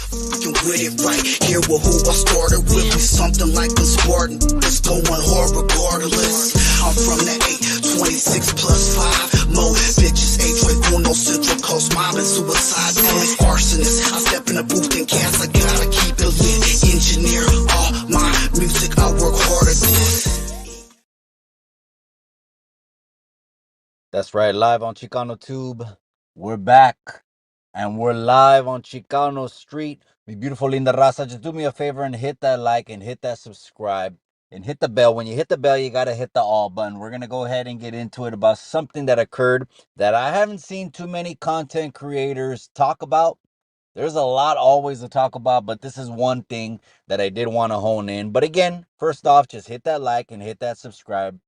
You with it right here with who I started with. We something like the Spartan. It's going hard regardless. I'm from the 826 plus 5. Mo bitches, H-Ray, Central Coast, mobbing suicide. Always arsonist. I step in the booth and cast. I gotta keep it lit. Engineer all my music. I work hard at this. That's right, live on Chicano Tube. We're back. And we're live on Chicano Street. Mi beautiful linda raza, just do me a favor and hit that like and hit that subscribe and hit the bell. When you hit the bell, you got to hit the all button. We're going to go ahead and get into it about something that occurred that I haven't seen too many content creators talk about. There's a lot always to talk about, but this is one thing that I did want to hone in. But again, first off, just hit that like and hit that subscribe.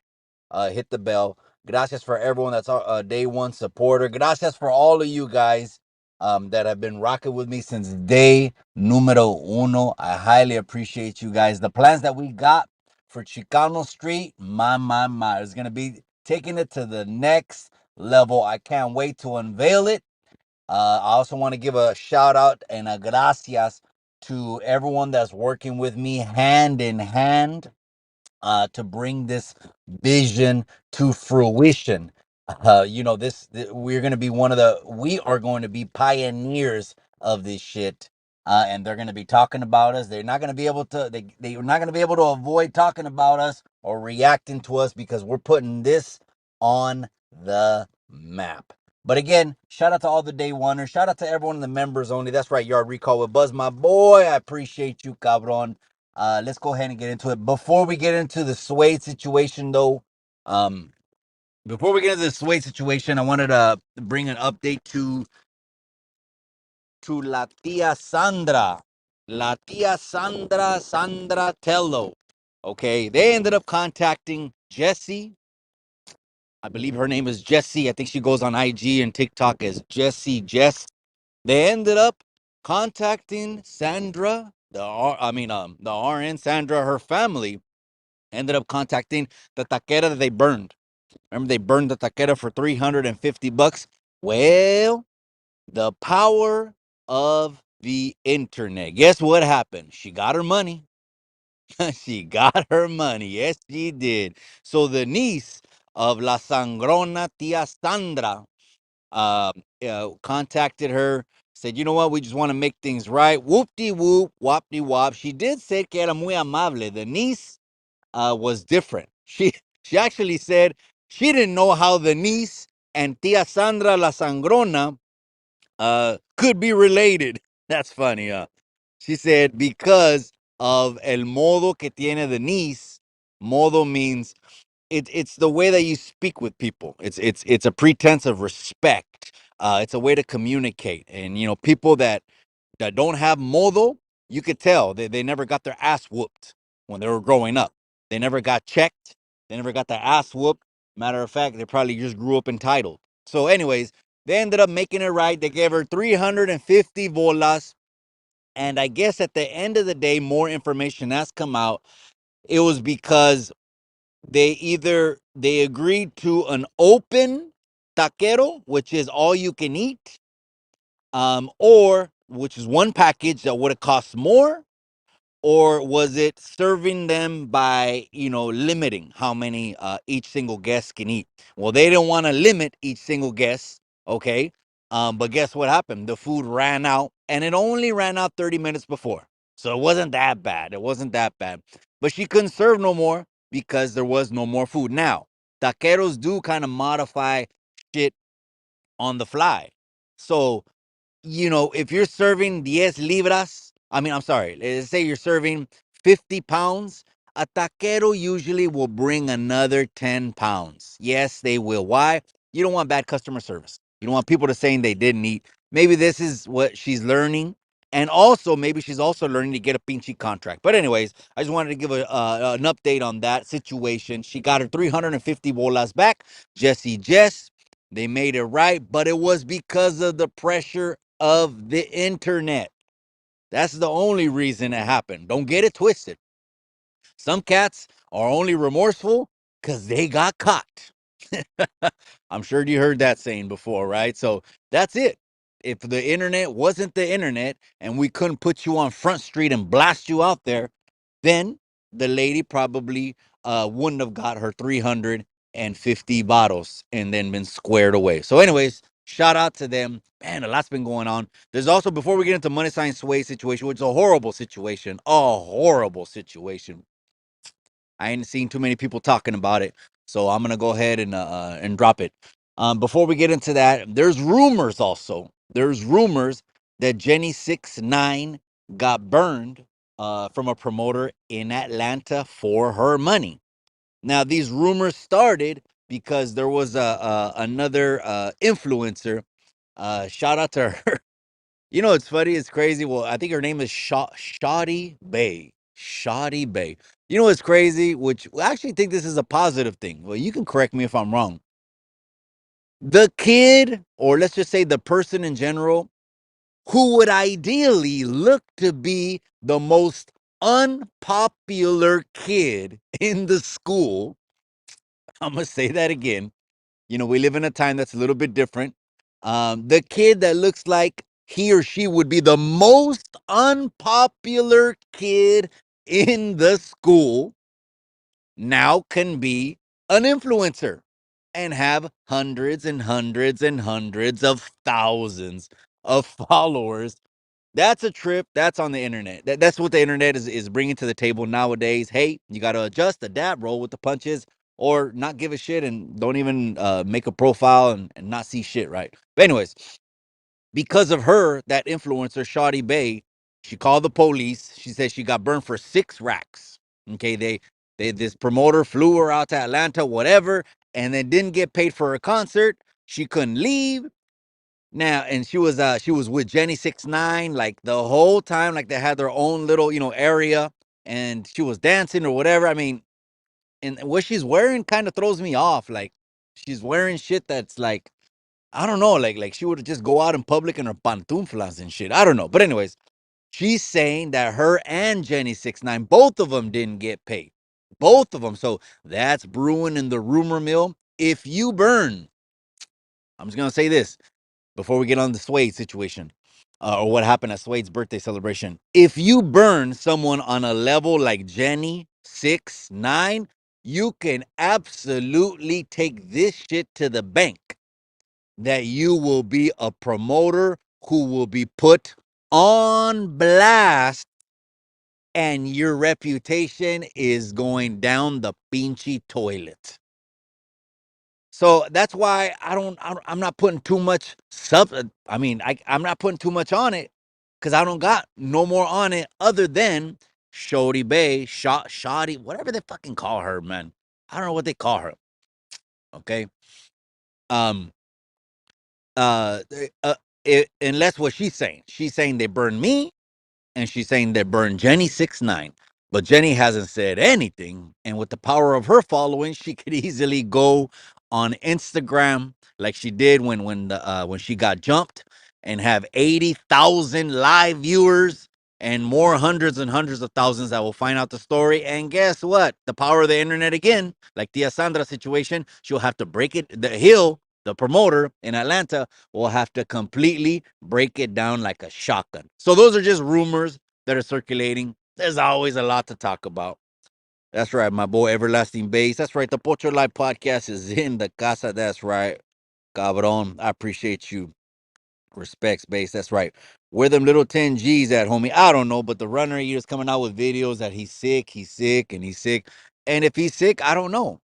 Hit the bell. Gracias for everyone that's a day one supporter. Gracias for all of you guys that have been rocking with me since day numero uno. I highly appreciate you guys. The plans that we got for Chicano Street, my, is going to be taking it to the next level. I can't wait to unveil it. I also want to give a shout out and a gracias to everyone that's working with me hand in hand to bring this vision to fruition. We're going to be we are going to be pioneers of this shit. And they're going to be talking about us. They're not going to be able to, they're not going to be able to avoid talking about us or reacting to us because we're putting this on the map. But again, shout out to all the day oneers. Shout out to everyone in the members only. That's right, Yard Recall with Buzz, my boy. I appreciate you, cabron. Let's go ahead and get into it. Before we get into the Suede situation, though, before we get into the Suede situation, I wanted to bring an update to La Tia Sandra. La Tia Sandra Tello. Okay, they ended up contacting Jessie. I believe her name is Jessie. I think she goes on IG and TikTok as Jessie Jess. They ended up contacting Sandra, the RN Sandra, her family ended up contacting the taquera that they burned. Remember, they burned the taquera for $350. Well, the power of the internet. Guess what happened? She got her money. She got her money. Yes, she did. So the niece of La Sangrona Tia Sandra contacted her, said, you know what, we just want to make things right. Whoop-de-whoop, wop-de-wop. She did say que era muy amable. The niece was different. She actually said she didn't know how the niece and Tia Sandra La Sangrona could be related. That's funny, She said because of el modo que tiene the niece. Modo means it's the way that you speak with people. It's a pretense of respect. It's a way to communicate. And people that don't have modo, you could tell they never got their ass whooped when they were growing up. They never got checked. They never got their ass whooped. Matter of fact, they probably just grew up entitled. So, anyways, they ended up making it right. They gave her 350 bolas. And I guess at the end of the day, more information has come out. It was because they agreed to an open taquero, which is all you can eat, or which is one package that would have cost more, or was it serving them by limiting how many each single guest can eat? Well, they didn't want to limit each single guest. Okay. But guess what happened? The food ran out, and it only ran out 30 minutes before, so it wasn't that bad. It wasn't that bad. But she couldn't serve no more because there was no more food. Now taqueros do kind of modify shit on the fly. So if you're serving 10 libras, I'm sorry, let's say you're serving 50 pounds, a taquero usually will bring another 10 pounds. Yes, they will. Why? You don't want bad customer service. You don't want people to saying they didn't eat. Maybe this is what she's learning. And also, maybe she's also learning to get a pinchy contract. But anyways, I just wanted to give an update on that situation. She got her 350 bolas back. Jess, they made it right, but it was because of the pressure of the internet. That's the only reason it happened. Don't get it twisted. Some cats are only remorseful because they got caught. I'm sure you heard that saying before, right? So that's it. if the internet wasn't the internet and we couldn't put you on Front Street and blast you out there, then the lady probably wouldn't have got her 350 bottles and then been squared away. So, anyways, shout out to them. Man, a lot's been going on. There's also, before we get into MoneySign Suede situation, which is a horrible situation, a horrible situation. I ain't seen too many people talking about it, so I'm gonna go ahead and drop it. Before we get into that, there's rumors also. There's rumors that Jenny 6ix9ine got burned from a promoter in Atlanta for her money. Now, these rumors started because there was another influencer. Shout out to her. You know, it's funny. It's crazy. Well, I think her name is Shoddy Bay. Shoddy Bay. You know what's crazy? Which I actually think this is a positive thing. Well, you can correct me if I'm wrong. The kid, or let's just say the person in general, who would ideally look to be the most unpopular kid in the school. I'm going to say that again. You know, we live in a time that's a little bit different. The kid that looks like he or she would be the most unpopular kid in the school now can be an influencer and have hundreds and hundreds and hundreds of thousands of followers. That's a trip. That's on the internet. That's what the internet is bringing to the table nowadays. Hey, you got to adjust, adapt, roll with the punches, or not give a shit and don't even make a profile and not see shit, right? But anyways, because of her, that influencer, Shawty Bay, she called the police. She said she got burned for 6 racks. Okay, this promoter flew her out to Atlanta, whatever, and then didn't get paid for her concert. She couldn't leave. Now, and she was with Jenny 6ix9ine like the whole time, like they had their own little, area, and she was dancing or whatever. I mean, and what she's wearing kind of throws me off. Like she's wearing shit that's like, I don't know, like she would just go out in public in her pantuflas and shit. I don't know. But anyways, she's saying that her and Jenny 6ix9ine, both of them didn't get paid. Both of them. So that's brewing in the rumor mill. If you burn, I'm just gonna say this before we get on the Suede situation, or what happened at Suede's birthday celebration. If you burn someone on a level like Jenny 6ix9ine, you can absolutely take this shit to the bank that you will be a promoter who will be put on blast and your reputation is going down the pinchy toilet. So that's why I'm not putting too much I mean, I'm not putting too much on it because I don't got no more on it other than Shody Bay, Shoddy, whatever they fucking call her, man. I don't know what they call her. Okay. Um, uh, uh and that's what she's saying. She's saying they burned me and she's saying they burned Jenny 6ix9ine. But Jenny hasn't said anything. And with the power of her following, she could easily go on Instagram like she did when she got jumped and have 80,000 live viewers and more hundreds and hundreds of thousands that will find out the story. And guess what? The power of the internet again, like Tia Sandra situation, she'll have to break it. The promoter in Atlanta, will have to completely break it down like a shotgun. So those are just rumors that are circulating. There's always a lot to talk about. That's right, my boy Everlasting Bass. That's right, the Pocho Live podcast is in the casa. That's right, cabron. I appreciate you. Respects, Bass. That's right. Where them little 10 G's at, homie? I don't know, but the runner he is coming out with videos that he's sick, and he's sick. And if he's sick, I don't know.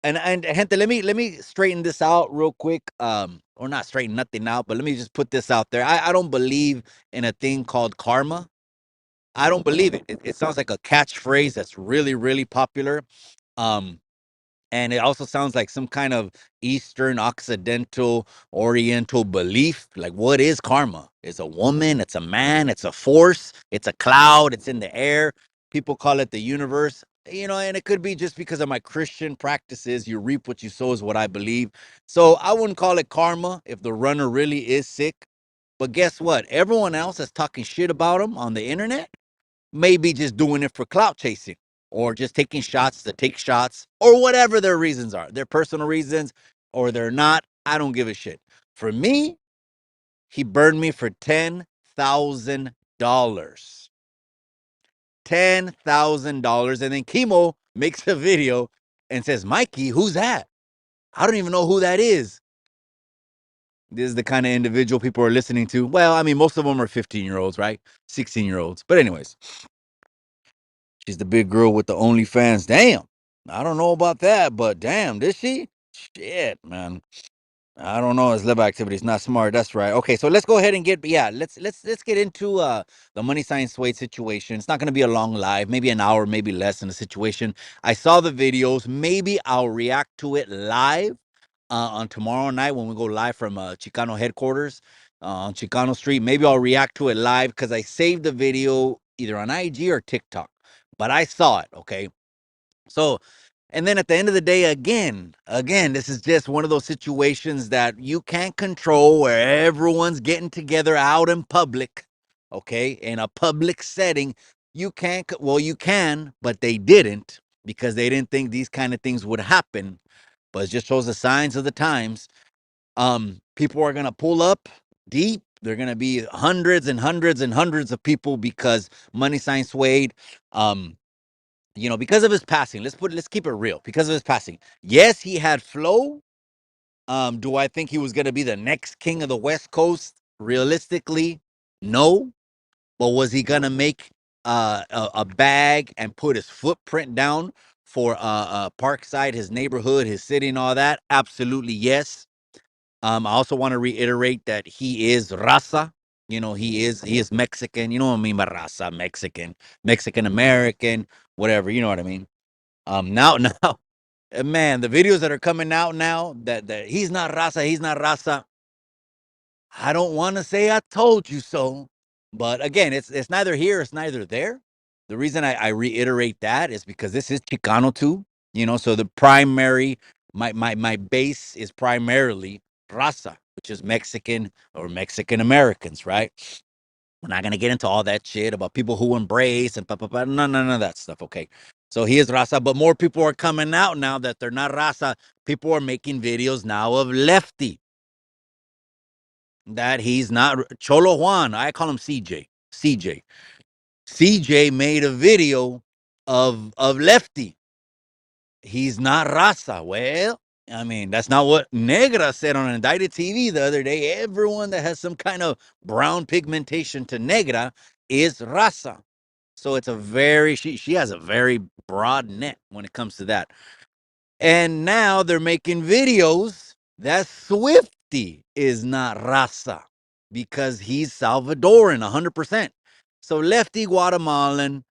And gente, let me straighten this out real quick. Or not straighten nothing out, but let me just put this out there. I don't believe in a thing called karma. I don't believe it. It sounds like a catchphrase that's really, really popular. Um, and it also sounds like some kind of Eastern, Occidental, Oriental belief. Like, what is karma? It's a woman, it's a man, it's a force, it's a cloud, it's in the air. People call it the universe. And it could be just because of my Christian practices. You reap what you sow is what I believe. So I wouldn't call it karma if the runner really is sick. But guess what? Everyone else that's talking shit about him on the internet maybe just doing it for clout chasing or just taking shots to take shots or whatever their reasons are, their personal reasons or they're not. I don't give a shit. For me, He burned me for $10,000. $10,000. And then Chemo makes a video and says, Mikey, who's that? I don't even know who that is. This is the kind of individual people are listening to. Well, I mean, most of them are 15-year-olds, right? 16-year-olds. But anyways, she's the big girl with the OnlyFans. Damn. I don't know about that, but damn, did she? Shit, man. I don't know. His live activity is not smart. That's right. Okay, so let's go ahead and get let's get into the MoneySign Suede situation. It's not going to be a long live, maybe an hour, maybe less in the situation. I saw the videos. Maybe I'll react to it live on tomorrow night when we go live from Chicano headquarters on Chicano Street. Maybe I'll react to it live because I saved the video either on IG or TikTok. But I saw it. Okay, so, and then at the end of the day, again, this is just one of those situations that you can't control where everyone's getting together out in public, okay, in a public setting. You can't, well, you can, but they didn't because they didn't think these kind of things would happen. But it just shows the signs of the times. People are going to pull up deep. They're going to be hundreds and hundreds and hundreds of people because MoneySign Suede, because of his passing, let's keep it real. Because of his passing, yes, he had flow. Do I think he was gonna be the next king of the West Coast? Realistically, no. But was he gonna make a bag and put his footprint down for Parkside, his neighborhood, his city, and all that? Absolutely, yes. I also want to reiterate that he is raza. He is Mexican. You know what I mean by raza, Mexican, Mexican American, whatever. You know what I mean. Now, man, the videos that are coming out now that he's not raza. I don't want to say I told you so, but again, it's neither here, it's neither there. The reason I reiterate that is because this is Chicano too, so the primary my base is primarily raza, which is Mexican or Mexican Americans, right? We're not gonna get into all that shit about people who embrace and none of that stuff. Okay, so he is raza, but more people are coming out now that they're not raza. People are making videos now of Lefty that he's not Cholo Juan. I call him CJ. CJ made a video of Lefty. He's not raza. Well, I mean, that's not what Negra said on Indicted TV the other day. Everyone that has some kind of brown pigmentation to Negra is raza. So it's a very she has a very broad net when it comes to that. And now they're making videos that Swifty is not raza because he's Salvadoran 100%. So Lefty Guatemalan,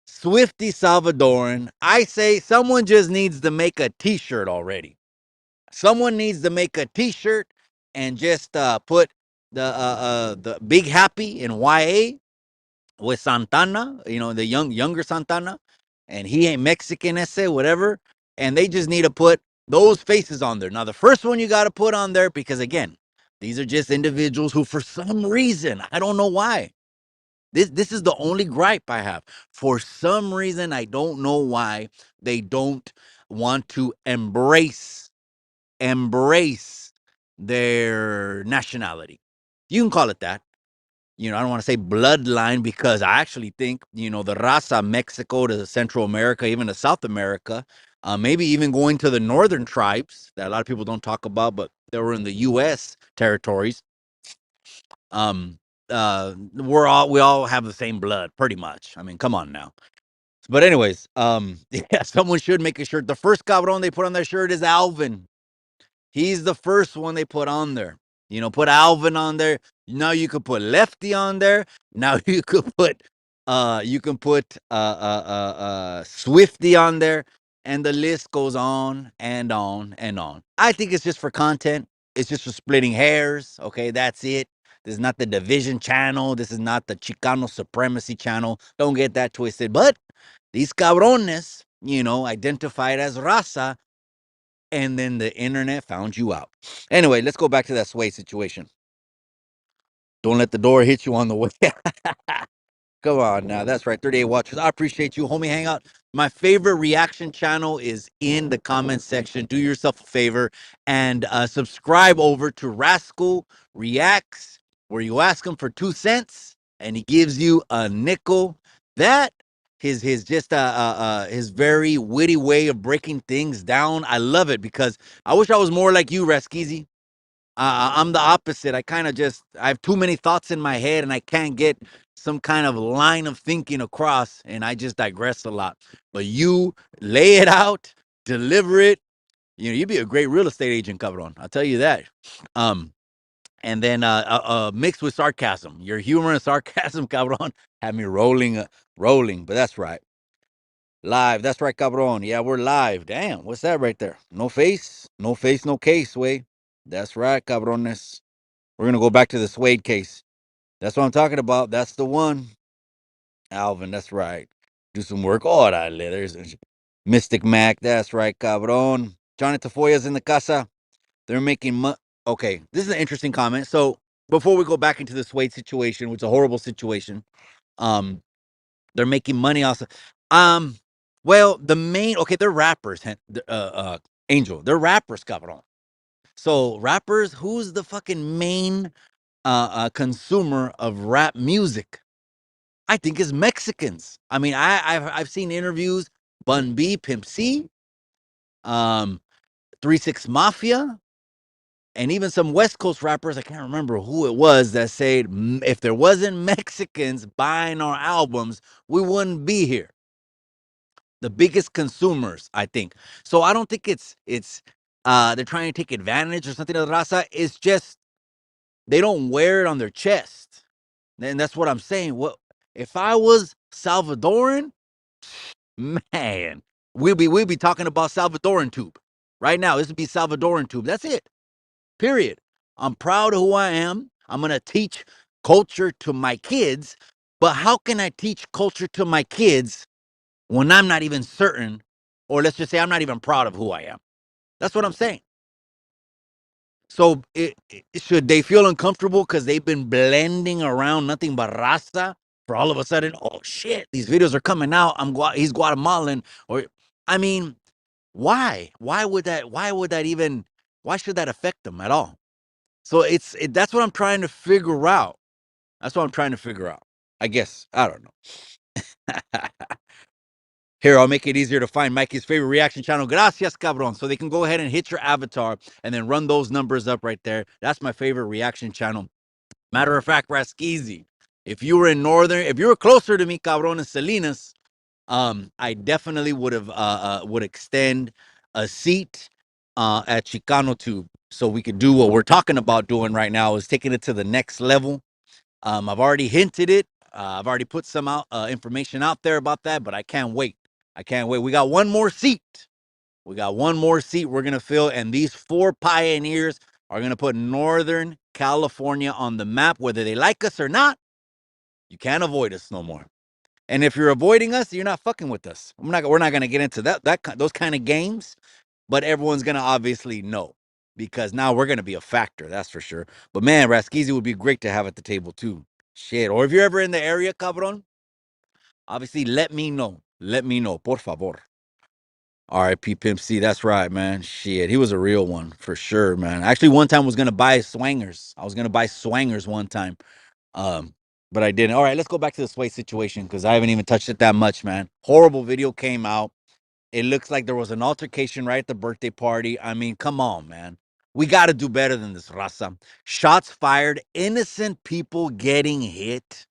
Swifty Salvadoran. I say someone just needs to make a t-shirt already. Someone needs to make a t-shirt and just put the Big Happy in YA with Santana, the younger Santana, and he ain't Mexican, ese, whatever. And they just need to put those faces on there. Now, the first one you got to put on there, because again, these are just individuals who, for some reason, I don't know why. This is the only gripe I have. For some reason, I don't know why they don't want to embrace their nationality. You can call it that. I don't want to say bloodline because I actually think, the raza, Mexico to Central America, even to South America, maybe even going to the northern tribes that a lot of people don't talk about, but they were in the U.S. territories. We all have the same blood, pretty much. I mean, come on now. But anyways, yeah, someone should make a shirt. The first cabron they put on their shirt is Alvin. He's the first one they put on there. Put Alvin on there. Now you could put Lefty on there. Now you can put Swifty on there, and the list goes on and on and on. I think it's just for content. It's just for splitting hairs. Okay, that's it. This is not the division channel. This is not the Chicano supremacy channel. Don't get that twisted. But these cabrones, identified as raza, and then the internet found you out. Anyway, let's go back to that Sway situation. Don't let the door hit you on the way. Come on now. That's right. 38 watchers. I appreciate you, homie. Hang out. My favorite reaction channel is in the comment section. Do yourself a favor and subscribe over to Rascal Reacts. where you ask him for 2 cents and he gives you a nickel. That his just his very witty way of breaking things down. I love it because I wish I was more like you, Raskizi. I'm the opposite. I have too many thoughts in my head and I can't get some kind of line of thinking across and I just digress a lot. But you lay it out, deliver it. You know, you'd be a great real estate agent, Cabron. I'll tell you that. Um, and then mixed with sarcasm. Your humor and sarcasm, Cabron, had me rolling. But that's right. Live. That's right, Cabron. Yeah, we're live. Damn, what's that right there? No face, no case, way. That's right, Cabrones. We're gonna go back to the Suede case. That's what I'm talking about. That's the one. Alvin, that's right. Do some work. Oh, there's Mystic Mac. That's right, Cabron. Johnny Tafoya's in the casa. They're making money. Okay, this is an interesting comment. So before we go back into the Suede situation, which is a horrible situation, um, they're making money also. Um, well, they're rappers. Angel, they're rappers, Cabron. So rappers, who's the fucking main consumer of rap music? I think is Mexicans. I mean, I've seen interviews, Bun B, Pimp C, 3 6 Mafia, and even some West Coast rappers. I can't remember who it was that said if there wasn't Mexicans buying our albums, we wouldn't be here. The biggest consumers, I think. So I don't think it's they're trying to take advantage or something of the raza. It's just they don't wear it on their chest. And that's what I'm saying. What if I was Salvadoran? Man, we'll be talking about Salvadoran tube. Right now, this would be Salvadoran tube. That's it. Period. I'm proud of who I am. I'm gonna teach culture to my kids. But how can I teach culture to my kids when I'm not even certain, or let's just say I'm not even proud of who I am? That's what I'm saying. So should they feel uncomfortable because they've been blending around nothing but Rasta for all of a sudden, oh shit, these videos are coming out. He's Guatemalan, or I mean, why? Why should that affect them at all? So that's what I'm trying to figure out. That's what I'm trying to figure out. I guess. I don't know. Here, I'll make it easier to find Mikey's favorite reaction channel. Gracias, cabron. So they can go ahead and hit your avatar and then run those numbers up right there. That's my favorite reaction channel. Matter of fact, Raskizi, if you were closer to me, cabron, in Salinas, I definitely would extend a seat at Chicano Tube so we could do what we're talking about doing right now is taking it to the next level. I've already hinted it. I've already put some information out there about that, but I can't wait. I can't wait. We got one more seat. We got one more seat we're going to fill, and these 4 pioneers are going to put Northern California on the map, whether they like us or not. You can't avoid us no more. And if you're avoiding us, you're not fucking with us. We're not going to get into those kind of games, but everyone's going to obviously know because now we're going to be a factor. That's for sure. But man, Raskizi would be great to have at the table too. Shit. Or if you're ever in the area, cabron, obviously let me know. Let me know, por favor. R.I.P. Pimp C. That's right, man. Shit, he was a real one for sure, man. Actually, one time was gonna buy swangers. I was gonna buy swangers one time, but I didn't. All right, let's go back to the Sway situation because I haven't even touched it that much, man. Horrible video came out. It looks like there was an altercation right at the birthday party. I mean, come on, man. We got to do better than this, raza. Shots fired, innocent people getting hit.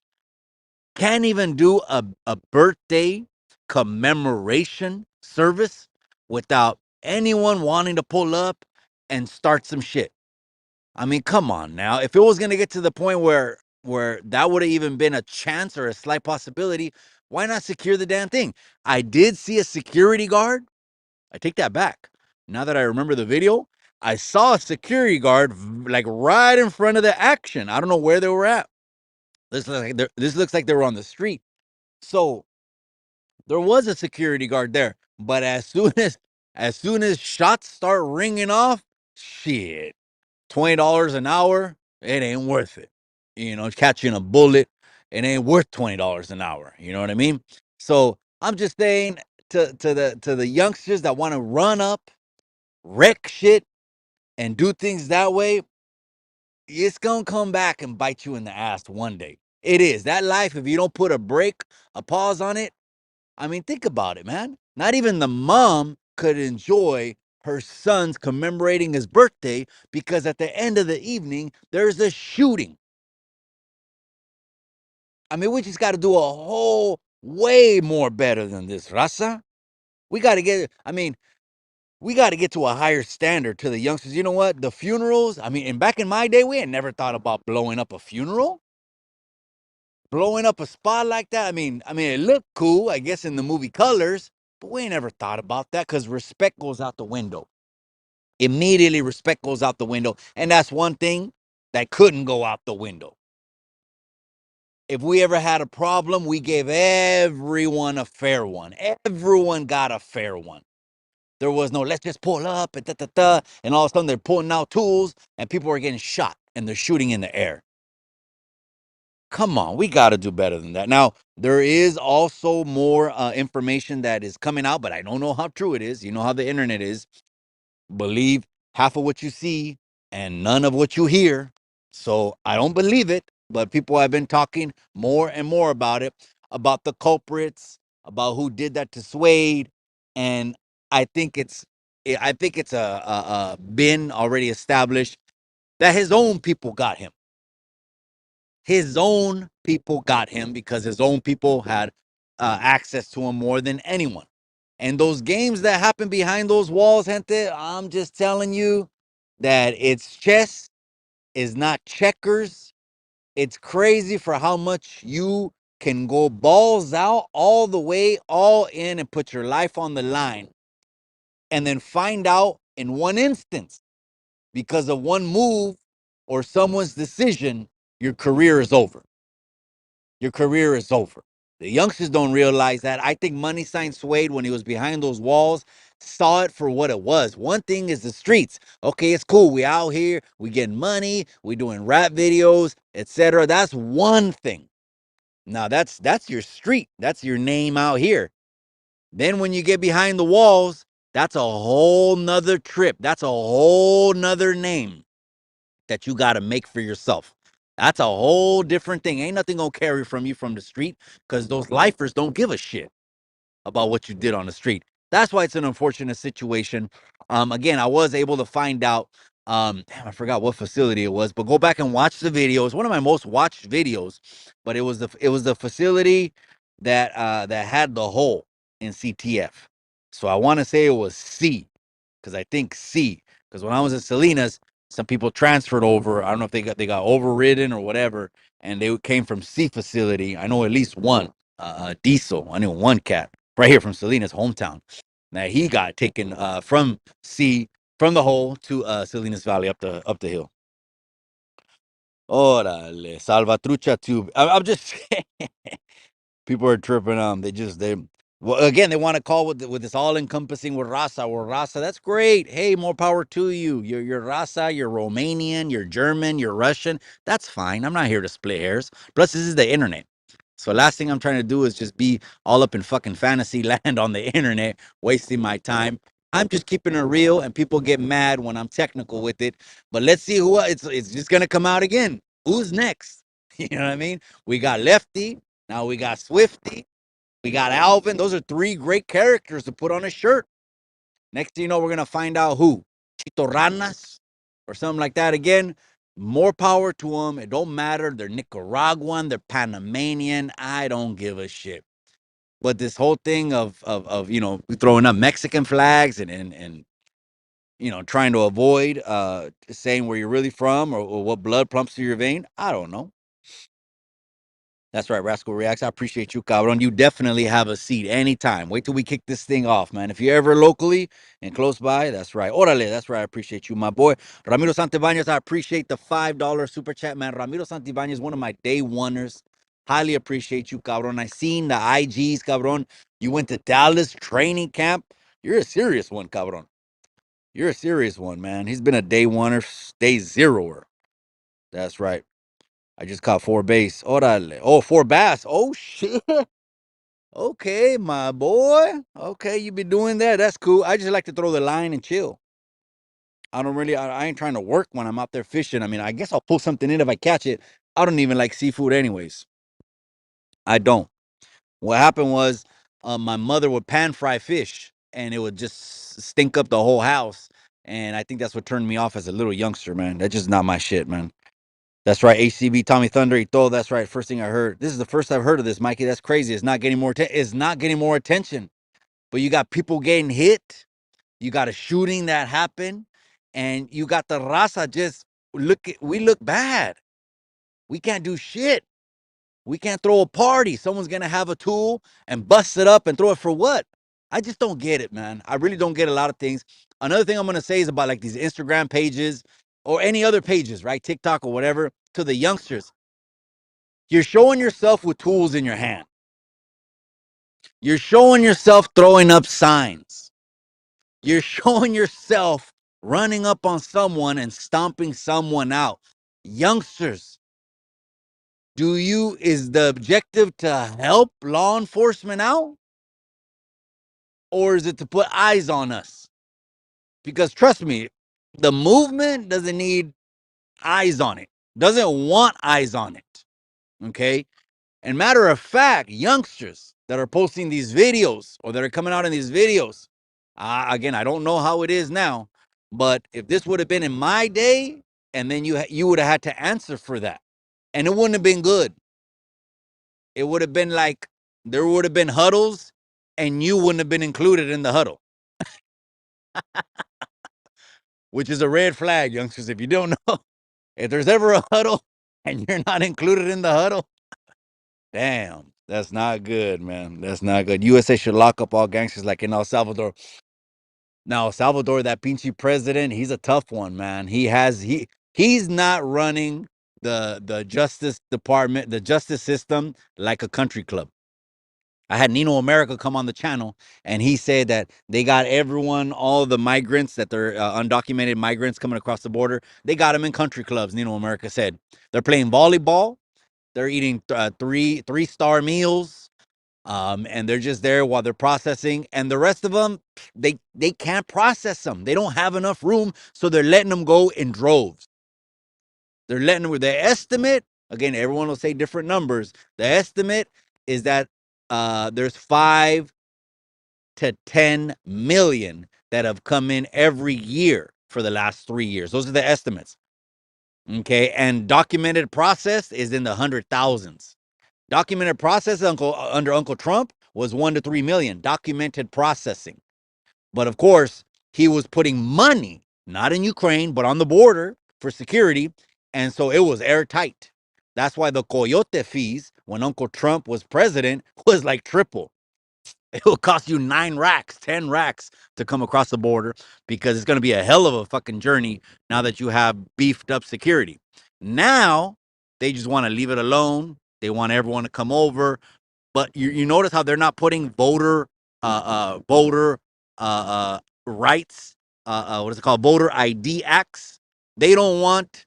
Can't even do a birthday commemoration service without anyone wanting to pull up and start some shit. I mean, come on now. If it was gonna get to the point where that would have even been a chance or a slight possibility, why not secure the damn thing? I did see a security guard. I take that back. Now that I remember the video, I saw a security guard like right in front of the action. I don't know where they were at. This looks like they were on the street. So there was a security guard there, but as soon as shots start ringing off, shit, $20 an hour, it ain't worth it. You know, catching a bullet, it ain't worth $20 an hour. You know what I mean? So I'm just saying to the youngsters that want to run up, wreck shit, and do things that way. it's gonna come back and bite you in the ass one day. It is. That life, if you don't put a break, a pause on it, I mean, think about it, man. Not even the mom could enjoy her son's commemorating his birthday because at the end of the evening, there's a shooting. I mean, we just got to do a whole way more better than this, Raza. We got to get, I mean, we got to get to a higher standard to the youngsters. You know what? The funerals, I mean, and back in my day, we had never thought about blowing up a funeral, blowing up a spot like that. I mean, it looked cool, I guess, in the movie Colors, but we ain't never thought about that because respect goes out the window. Immediately, respect goes out the window. And that's one thing that couldn't go out the window. If we ever had a problem, we gave everyone a fair one. Everyone got a fair one. There was no, let's just pull up and and all of a sudden they're pulling out tools and people are getting shot and they're shooting in the air. Come on, we got to do better than that. Now, there is also more information that is coming out, but I don't know how true it is. You know how the internet is. Believe half of what you see and none of what you hear. So I don't believe it, but people have been talking more and more about the culprits, about who did that to Suede, and I think it's, I think it's been already established that his own people got him. His own people got him because his own people had access to him more than anyone. And those games that happen behind those walls, gente, I'm just telling you that it's chess, is not checkers. It's crazy for how much you can go balls out all the way, all in, and put your life on the line. And then find out in one instance, because of one move or someone's decision, your career is over. Your career is over. The youngsters don't realize that. I think MoneySign Suede, when he was behind those walls, saw it for what it was. One thing is the streets. Okay, it's cool. We out here, we getting money, we doing rap videos, etc. That's one thing. Now that's your street. That's your name out here. Then when you get behind the walls, that's a whole nother trip. That's a whole nother name that you got to make for yourself. That's a whole different thing. Ain't nothing gonna carry from you from the street because those lifers don't give a shit about what you did on the street. That's why it's an unfortunate situation. Again, I was able to find out. Damn, I forgot what facility it was, but go back and watch the video. It's one of my most watched videos. But it was the facility that had the hole in CTF. So I want to say it was C, because I think C. Because when I was in Salinas, some people transferred over. I don't know if they got overridden or whatever, and they came from C facility. I know at least one, Diesel. I knew one cat right here from Selena's hometown. Now he got taken from C, from the hole to Salinas Valley up the hill. Orale, Salvatrucha tube. I'm just saying, people are tripping. They well, again, they want to call with this all encompassing with Raza. Well, Raza, that's great. Hey, more power to you. You're Raza, you're Romanian, you're German, you're Russian. That's fine. I'm not here to split hairs. Plus, this is the internet. So last thing I'm trying to do is just be all up in fucking fantasy land on the internet, wasting my time. I'm just keeping it real, and people get mad when I'm technical with it. But let's see who it's just gonna come out again. Who's next? You know what I mean? We got Lefty. Now we got Swifty. We got Alvin. Those are three great characters to put on a shirt. Next thing you know, we're gonna find out who Chitorranas or something like that again. More power to them. It don't matter. They're Nicaraguan. They're Panamanian. I don't give a shit. But this whole thing of throwing up Mexican flags and trying to avoid saying where you're really from or what blood pumps through your vein. I don't know. That's right, Rascal Reacts. I appreciate you, cabron. You definitely have a seat anytime. Wait till we kick this thing off, man. If you're ever locally and close by, that's right. Orale, that's right. I appreciate you, my boy. Ramiro Santibanez, I appreciate the $5 super chat, man. Ramiro Santibanez, one of my day oneers. Highly appreciate you, cabron. I seen the IGs, cabron. You went to Dallas training camp. You're a serious one, cabron. You're a serious one, man. He's been a day oneer, day zeroer. That's right. I just caught 4 base. Orale. Oh, 4 bass. Oh, shit. Okay, my boy. Okay, you be doing that. That's cool. I just like to throw the line and chill. I don't really. I ain't trying to work when I'm out there fishing. I mean, I guess I'll pull something in if I catch it. I don't even like seafood, anyways. I don't. What happened was, my mother would pan fry fish, and it would just stink up the whole house. And I think that's what turned me off as a little youngster, man. That's just not my shit, man. That's right, ACB, Tommy Thunder, y todo. That's right. First thing I heard. This is the first I've heard of this, Mikey. That's crazy. It's not getting more. It's not getting more attention. But you got people getting hit. You got a shooting that happened, and you got the raza just look. We look bad. We can't do shit. We can't throw a party. Someone's gonna have a tool and bust it up and throw it for what? I just don't get it, man. I really don't get a lot of things. Another thing I'm gonna say is about like these Instagram pages or any other pages, right? TikTok or whatever, to the youngsters. You're showing yourself with tools in your hand. You're showing yourself throwing up signs. You're showing yourself running up on someone and stomping someone out. Youngsters, is the objective to help law enforcement out? Or is it to put eyes on us? Because trust me, the movement doesn't need eyes on it, doesn't want eyes on it. Okay. And matter of fact, youngsters that are posting these videos or that are coming out in these videos, again, I don't know how it is now, but if this would have been in my day, and then you would have had to answer for that, and it wouldn't have been good. It would have been like there would have been huddles, and you wouldn't have been included in the huddle, which is a red flag, youngsters. If you don't know, if there's ever a huddle and you're not included in the huddle, damn, that's not good, man. That's not good. USA should lock up all gangsters like in El Salvador. Now, El Salvador, that pinchy president, he's a tough one, man. He's not running the justice department, the justice system like a country club. I had Nino America come on the channel, and he said that they got everyone, all the migrants that they're undocumented migrants coming across the border, they got them in country clubs. Nino America said they're playing volleyball, they're eating three-star meals, and they're just there while they're processing. And the rest of them, they can't process them. They don't have enough room, so they're letting them go in droves. They're letting them. The estimate, again, everyone will say different numbers. The estimate is that there's 5 to 10 million that have come in every year for the last 3 years. Those are the estimates. Okay, and documented process is in the hundred thousands. Documented process under Uncle Trump was 1 to 3 million documented processing. But of course, he was putting money, not in Ukraine, but on the border for security. And so it was airtight. That's why the coyote fees when Uncle Trump was president was like triple. It will cost you 9 racks, 10 racks to come across the border because it's going to be a hell of a fucking journey now that you have beefed up security. Now they just want to leave it alone. They want everyone to come over. But you notice how they're not putting voter rights, what is it called? Voter ID acts. They don't want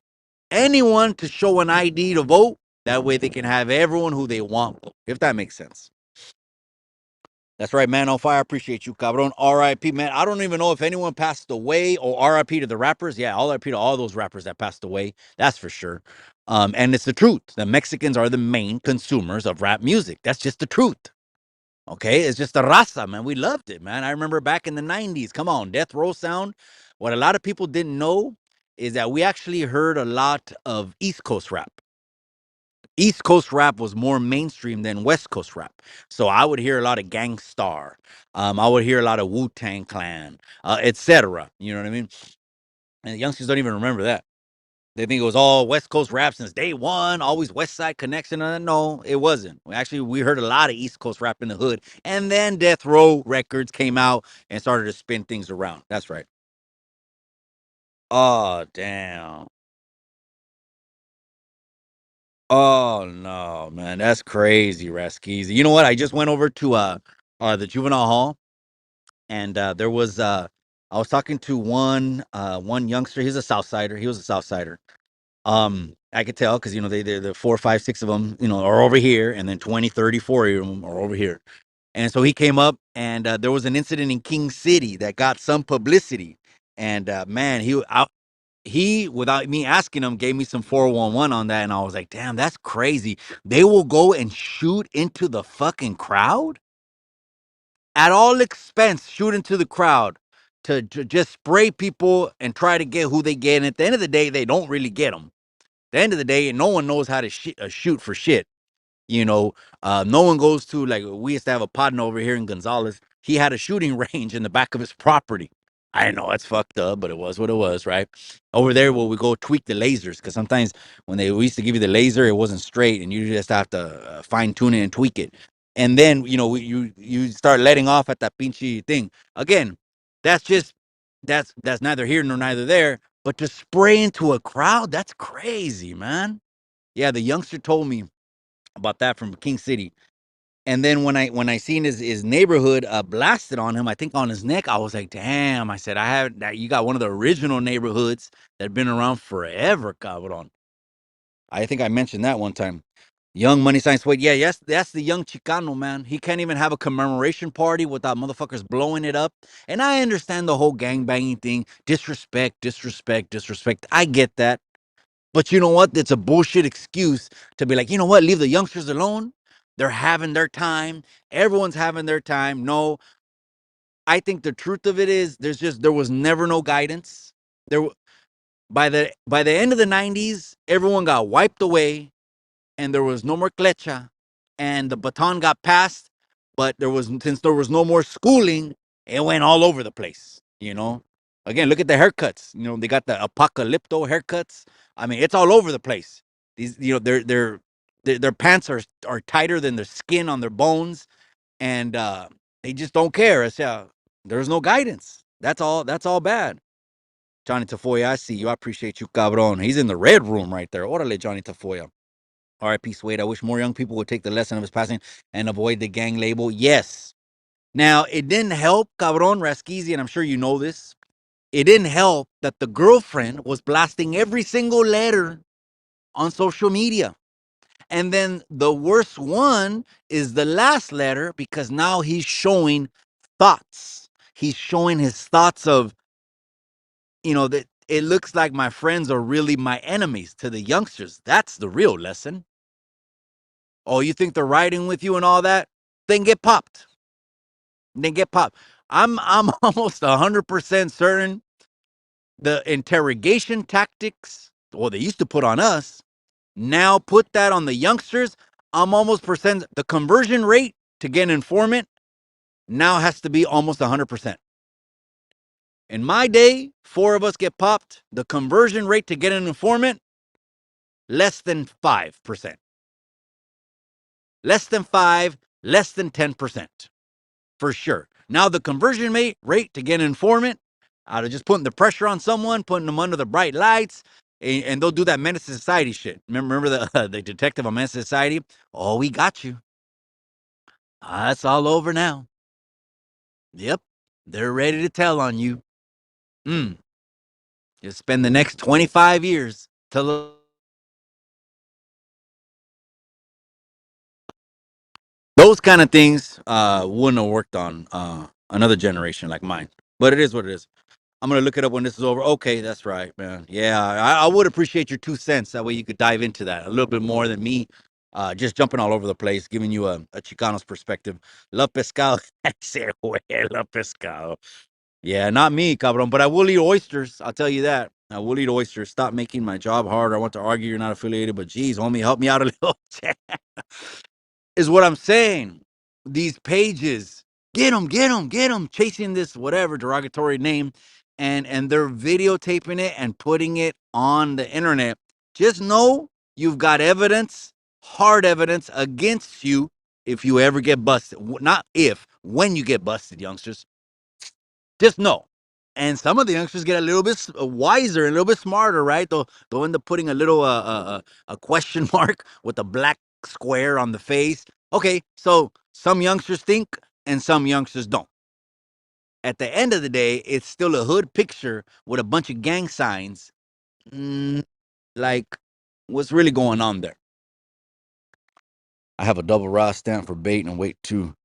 anyone to show an ID to vote. That way they can have everyone who they want, if that makes sense. That's right, man on fire. Appreciate you, cabron. R.I.P. Man, I don't even know if anyone passed away or R.I.P. to the rappers. Yeah, R.I.P. to all those rappers that passed away. That's for sure. And it's the truth. The Mexicans are the main consumers of rap music. That's just the truth. Okay, it's just the raza, man. We loved it, man. I remember back in the 90s. Come on, Death Row sound. What a lot of people didn't know is that we actually heard a lot of East Coast rap. East Coast rap was more mainstream than West Coast rap. So I would hear a lot of Gangstar. I would hear a lot of Wu-Tang Clan, etc. You know what I mean? And the youngsters don't even remember that. They think it was all West Coast rap since day one, always West Side Connection. No, it wasn't. Actually, we heard a lot of East Coast rap in the hood. And then Death Row Records came out and started to spin things around. That's right. Oh, damn. Oh no, man, that's crazy, Raskies. You know what? I just went over to the juvenile hall, and there was I was talking to one youngster. He's a Southsider. He was a Southsider. I could tell because they're the 4, 5, 6 of them, are over here, and then 20, 30, 40 of them are over here. And so he came up, and there was an incident in King City that got some publicity. And man, he without me asking him gave me some 411 on that, and I was like, damn, that's crazy. They will go and shoot into the fucking crowd at all expense, shoot into the crowd to just spray people and try to get who they get. And at the end of the day, they don't really get them. At the end of the day, no one knows how to shoot for shit. You know, no one goes to, like, we used to have a partner over here in Gonzales. He had a shooting range in the back of his property. I know it's fucked up, but it was what it was, right? Over there, where we go tweak the lasers, because sometimes when we used to give you the laser, it wasn't straight, and you just have to fine tune it and tweak it. And then you start letting off at that pinchy thing again. That's just that's neither here nor neither there. But to spray into a crowd, that's crazy, man. Yeah, the youngster told me about that from King City. And then when I seen his neighborhood blasted on him, I think on his neck, I was like, damn. I said, I have that. You got one of the original neighborhoods that have been around forever, cabrón. I think I mentioned that one time. Young MoneySign Suede. Yeah, yes, that's the young Chicano, man. He can't even have a commemoration party without motherfuckers blowing it up. And I understand the whole gang banging thing. Disrespect, disrespect, disrespect. I get that. But you know what? It's a bullshit excuse to be like, you know what? Leave the youngsters alone. They're having their time. Everyone's having their time. No, I think the truth of it is there was never no guidance. There by the end of the 90s, everyone got wiped away and there was no more clecha, and the baton got passed, but since there was no more schooling, it went all over the place. Again, look at the haircuts. They got the apocalypto haircuts. I mean, it's all over the place. These, their pants are tighter than their skin on their bones, and they just don't care. There's no guidance. That's all bad. Johnny Tafoya, I see you. I appreciate you, cabron. He's in the red room right there. Orale, Johnny Tafoya. R.I.P. Suede. I wish more young people would take the lesson of his passing and avoid the gang label. Yes. Now, it didn't help, cabron Raskizi, and I'm sure you know this. It didn't help that the girlfriend was blasting every single letter on social media. And then the worst one is the last letter, because now he's showing thoughts. He's showing his thoughts of, that it looks like my friends are really my enemies to the youngsters. That's the real lesson. Oh, you think they're riding with you and all that? Then get popped. Then get popped. I'm almost 100% certain the interrogation tactics, well, they used to put on us, now put that on the youngsters. I'm almost percent the conversion rate to get an informant now has to be almost 100%. In my day, 4 of us get popped. The conversion rate to get an informant, less than 5%. Less than 5, less than 10%. For sure. Now the conversion rate to get an informant out of just putting the pressure on someone, putting them under the bright lights, and they'll do that Menace to Society shit. Remember the detective on Menace to Society? Oh, we got you. That's all over now. Yep. They're ready to tell on you. You spend the next 25 years to those kind of things wouldn't have worked on another generation like mine. But it is what it is. I'm gonna look it up when this is over. Okay, that's right, man. Yeah, I would appreciate your 2 cents. That way you could dive into that a little bit more than me, just jumping all over the place, giving you a Chicano's perspective. Love pescado. Se fue, love pescado. Yeah, not me, cabrón. But I will eat oysters. I'll tell you that. I will eat oysters. Stop making my job harder. I want to argue you're not affiliated, but geez, homie, help me out a little. Is what I'm saying. These pages, get them, get them, get them, chasing this whatever derogatory name, and they're videotaping it and putting it on the internet. Just know you've got evidence, hard evidence against you if you ever get busted. Not if, when you get busted, youngsters. Just know. And some of the youngsters get a little bit wiser and a little bit smarter, right? They'll end up putting a little a question mark with a black square on the face. Okay, so some youngsters think and some youngsters don't. At the end of the day, it's still a hood picture with a bunch of gang signs. Like, what's really going on there? I have a double raw stamp for bait and weight too.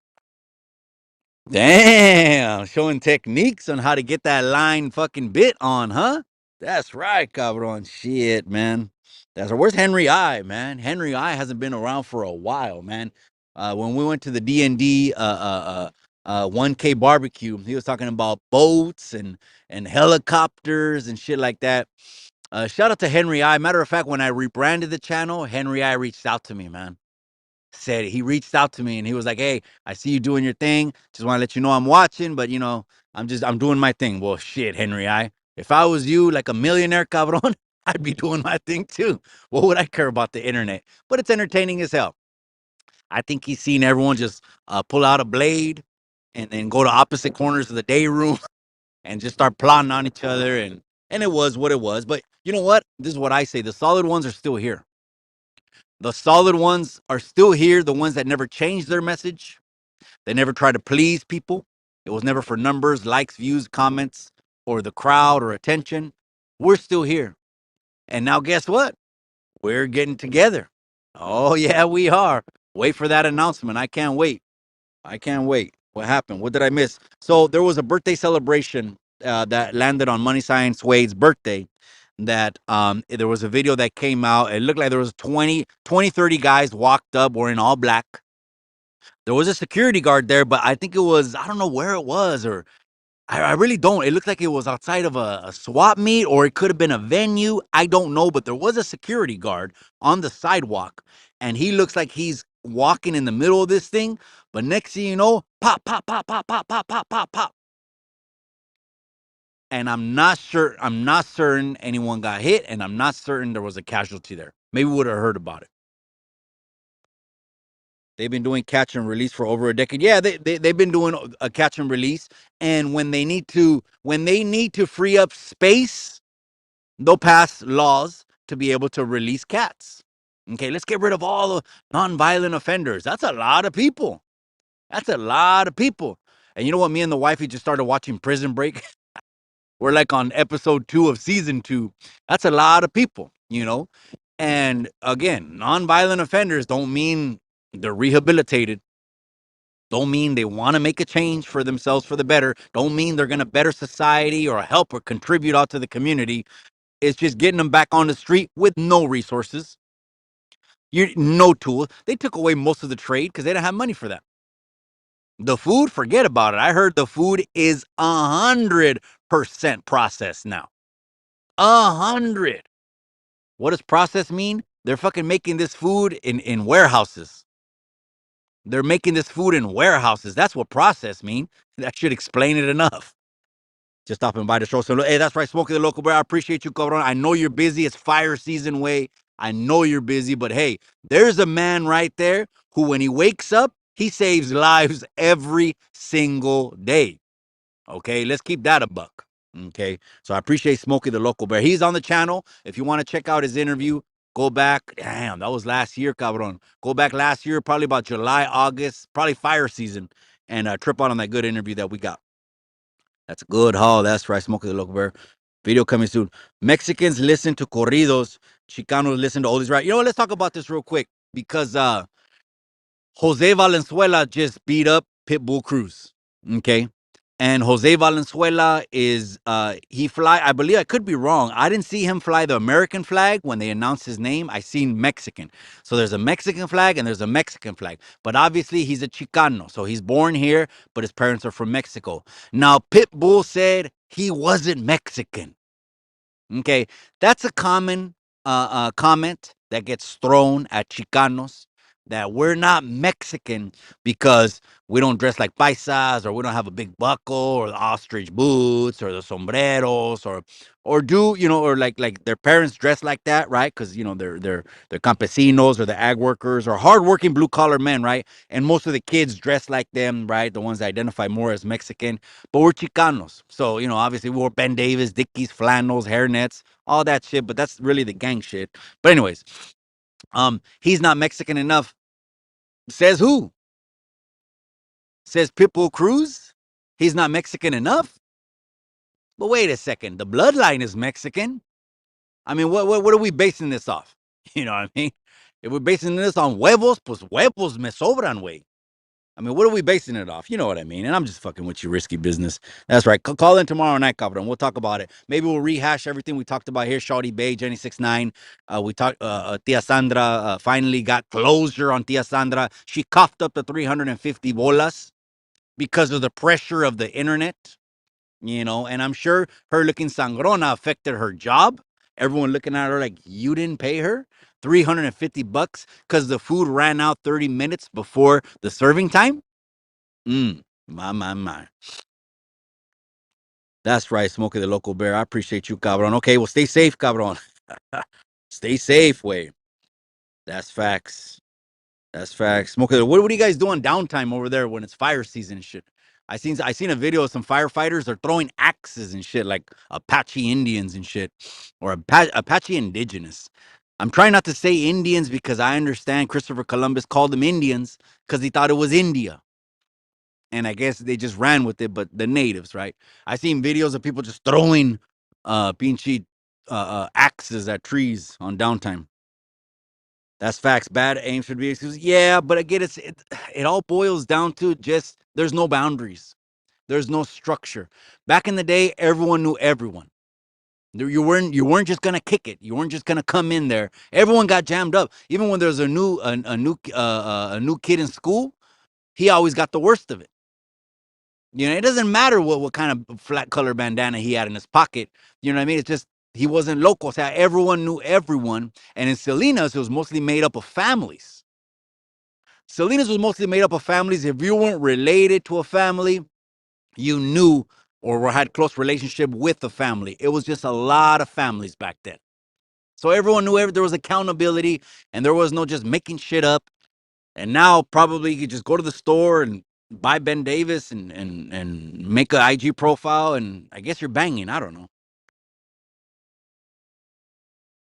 Damn, showing techniques on how to get that line fucking bit on, huh? That's right, cabron. Shit, man. That's right. Where's Henry I, man? Henry I hasn't been around for a while, man. When we went to the D&D 1K barbecue, he was talking about boats and helicopters and shit like that. Shout out to Henry I. Matter of fact, when I rebranded the channel, Henry I reached out to me, man. Said he reached out to me and he was like, "Hey, I see you doing your thing. Just want to let you know I'm watching, but I'm doing my thing." Well, shit, Henry I. If I was you, like a millionaire cabron, I'd be doing my thing too. What would I care about the internet? But it's entertaining as hell. I think he's seen everyone just pull out a blade and then go to opposite corners of the day room and just start plotting on each other, and it was what it was. But you know what? This is what I say: the solid ones are still here. The solid ones are still here. The ones that never changed their message. They never try to please people. It was never for numbers, likes, views, comments, or the crowd or attention. We're still here. And now, guess what? We're getting together. Oh, yeah, we are. Wait for that announcement. I can't wait. I can't wait. What happened? What did I miss? So, there was a birthday celebration that landed on MoneySign Suede's birthday. That there was a video that came out. It looked like there was 30 guys walked up wearing all black. There was a security guard there, but I think it was, I don't know where it was, or I really don't. It looked like it was outside of a swap meet, or it could have been a venue. I don't know, but there was a security guard on the sidewalk, and he looks like he's walking in the middle of this thing. But next thing you know, pop, pop, pop, pop, pop, pop, pop, pop, pop. And I'm not certain anyone got hit, and I'm not certain there was a casualty there. Maybe we would have heard about it. They've been doing catch and release for over a decade. Yeah, they've been doing a catch and release. And when they need to free up space, they'll pass laws to be able to release cats. Okay, let's get rid of all the nonviolent offenders. That's a lot of people. That's a lot of people. And you know what? Me and the wifey just started watching Prison Break. We're like on episode 2 of season 2. That's a lot of people. And again, nonviolent offenders don't mean they're rehabilitated. Don't mean they want to make a change for themselves for the better. Don't mean they're going to better society or help or contribute out to the community. It's just getting them back on the street with no resources, no tools. They took away most of the trade because they didn't have money for that. The food, forget about it. I heard the food is 100% processed now. 100. What does process mean? They're fucking making this food in warehouses. They're making this food in warehouses. That's what process mean. That should explain it enough. Just stopping by the show. So, hey, that's right, Smokey the Local Bear. I appreciate you, cabron. I know you're busy. It's fire season way. I know you're busy, but hey, there's a man right there who, when he wakes up, he saves lives every single day. Okay, let's keep that a buck. Okay, so I appreciate Smokey the Local Bear. He's on the channel. If you want to check out his interview, go back. Damn, that was last year, cabron. Go back last year, probably about July, August, probably fire season, and trip out on that good interview that we got. That's a good haul. That's right, Smokey the Local Bear. Video coming soon. Mexicans listen to corridos. Chicanos listen to oldies, right? You know what? Let's talk about this real quick because Jose Valenzuela just beat up Pitbull Cruz. Okay. And Jose Valenzuela is I believe, I could be wrong. I didn't see him fly the American flag when they announced his name. I seen Mexican. So there's a Mexican flag and there's a Mexican flag. But obviously he's a Chicano. So he's born here, but his parents are from Mexico. Now Pitbull said he wasn't Mexican. Okay. That's a common comment that gets thrown at Chicanos, that we're not Mexican because we don't dress like paisas, or we don't have a big buckle, or the ostrich boots, or the sombreros, or do or like their parents dress like that, right? Because they're campesinos, or the ag workers, or hardworking blue collar men, right? And most of the kids dress like them, right? The ones that identify more as Mexican, but we're Chicanos. So obviously we wore Ben Davis, Dickies, flannels, hairnets, all that shit. But that's really the gang shit. But anyways, he's not Mexican enough. Says who? Says Pitbull Cruz? He's not Mexican enough? But wait a second. The bloodline is Mexican. I mean, what are we basing this off? You know what I mean? If we're basing this on huevos, pues huevos me sobran, way. I mean, what are we basing it off? You know what I mean? And I'm just fucking with you, risky business. That's right. Call in tomorrow night, Cabron. We'll talk about it. Maybe we'll rehash everything we talked about here. Shawty Bay, Jenny 69. We talked. Tia Sandra finally got closure on Tia Sandra. She coughed up the 350 bolas because of the pressure of the internet. You know, and I'm sure her looking sangrona affected her job. Everyone looking at her like, you didn't pay her $350 because the food ran out 30 minutes before the serving time. My. That's right, Smokey the Local Bear. I appreciate you, cabron. Okay, well, stay safe, cabron. Stay safe, way. That's facts. That's facts. Smokey, what are you guys doing downtime over there when it's fire season and shit? I seen a video of some firefighters. They're throwing axes and shit like Apache Indians and shit, or Apache Indigenous. I'm trying not to say Indians because I understand Christopher Columbus called them Indians because he thought it was India. And I guess they just ran with it, but the natives, right? I seen videos of people just throwing pinchy axes at trees on downtime. That's facts. Bad aim should be excused. Yeah, but again, it all boils down to just there's no boundaries. There's no structure. Back in the day, everyone knew everyone. You weren't just gonna kick it. You weren't just gonna come in there. Everyone got jammed up. Even when there's a new kid in school, he always got the worst of it. You know, it doesn't matter what kind of flat color bandana he had in his pocket. You know what I mean? It's just he wasn't local. So everyone knew everyone. And in Salinas, it was mostly made up of families. Salinas was mostly made up of families. If you weren't related to a family, you knew or had close relationship with the family. It was just a lot of families back then. So everyone knew there was accountability and there was no just making shit up. And now probably you could just go to the store and buy Ben Davis and make an IG profile, and I guess you're banging. I don't know.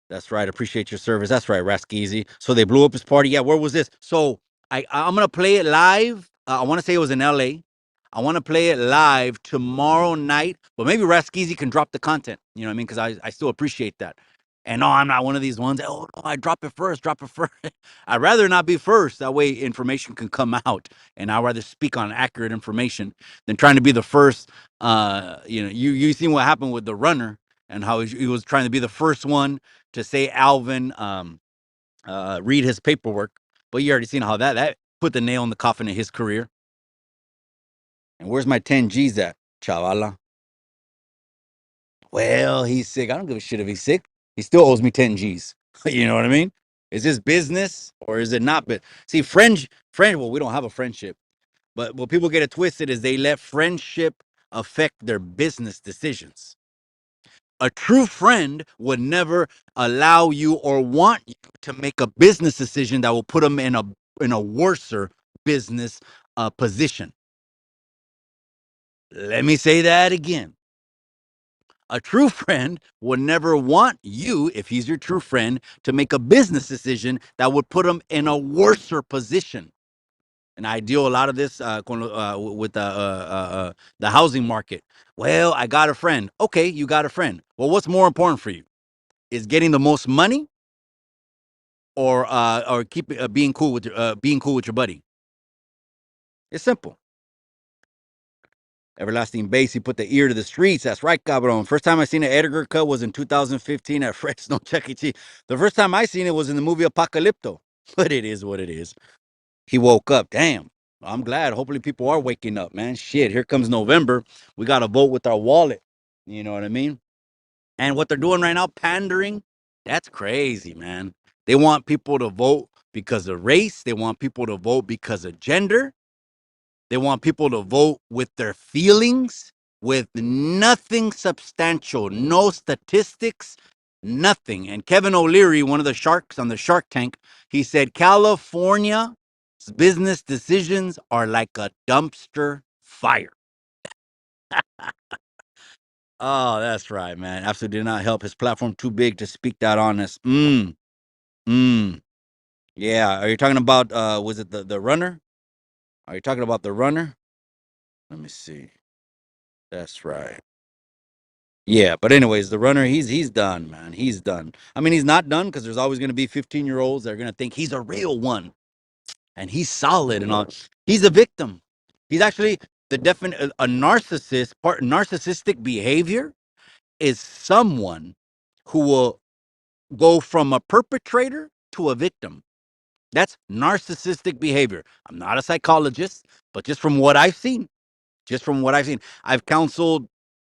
That's right. Appreciate your service. That's right, Raskeezy. So they blew up his party. Yeah, where was this? So I'm gonna play it live. I want to say it was in LA. I want to play it live tomorrow night, but maybe Raskeezy can drop the content. You know what I mean? Because I still appreciate that. And no, I'm not one of these ones. Oh, no, I drop it first. Drop it first. I'd rather not be first. That way, information can come out, and I'd rather speak on accurate information than trying to be the first. You seen what happened with the runner and how he was trying to be the first one to say Alvin read his paperwork, but you already seen how that put the nail in the coffin of his career. And where's my 10 G's at, chavala? Well, he's sick. I don't give a shit if he's sick. He still owes me 10 G's. You know what I mean? Is this business or is it not? But see, friend. Well, we don't have a friendship, but what people get it twisted is they let friendship affect their business decisions. A true friend would never allow you or want you to make a business decision that will put them in a worser business position. Let me say that again. A true friend would never want you, if he's your true friend, to make a business decision that would put him in a worser position. And I deal a lot of this with the housing market. Well, I got a friend. Okay, you got a friend. Well, what's more important for you? Is getting the most money or keep being cool with your buddy? It's simple. Everlasting Bass, he put the ear to the streets. That's right, cabron. First time I seen an Edgar cut was in 2015 at Fresno Chuck E. Cheese. The first time I seen it was in the movie Apocalypto. But it is what it is. He woke up. Damn. I'm glad. Hopefully people are waking up, man. Shit, here comes November. We got to vote with our wallet. You know what I mean? And what they're doing right now, pandering, that's crazy, man. They want people to vote because of race. They want people to vote because of gender. They want people to vote with their feelings, with nothing substantial, no statistics, nothing. And Kevin O'Leary, one of the sharks on the Shark Tank, he said California's business decisions are like a dumpster fire. Oh, that's right, man. Absolutely did not help. His platform too big to speak that honest. Mm. Yeah. Are you talking about was it the runner? Are you talking about the runner? Let me see. That's right. Yeah, but anyways, the runner, he's done, man. He's done. I mean, he's not done because there's always going to be 15-year-olds that are going to think he's a real one and he's solid and all. He's a victim. He's actually the definite a narcissist. Part narcissistic behavior is someone who will go from a perpetrator to a victim. That's narcissistic behavior. I'm not a psychologist, but just from what I've seen, I've counseled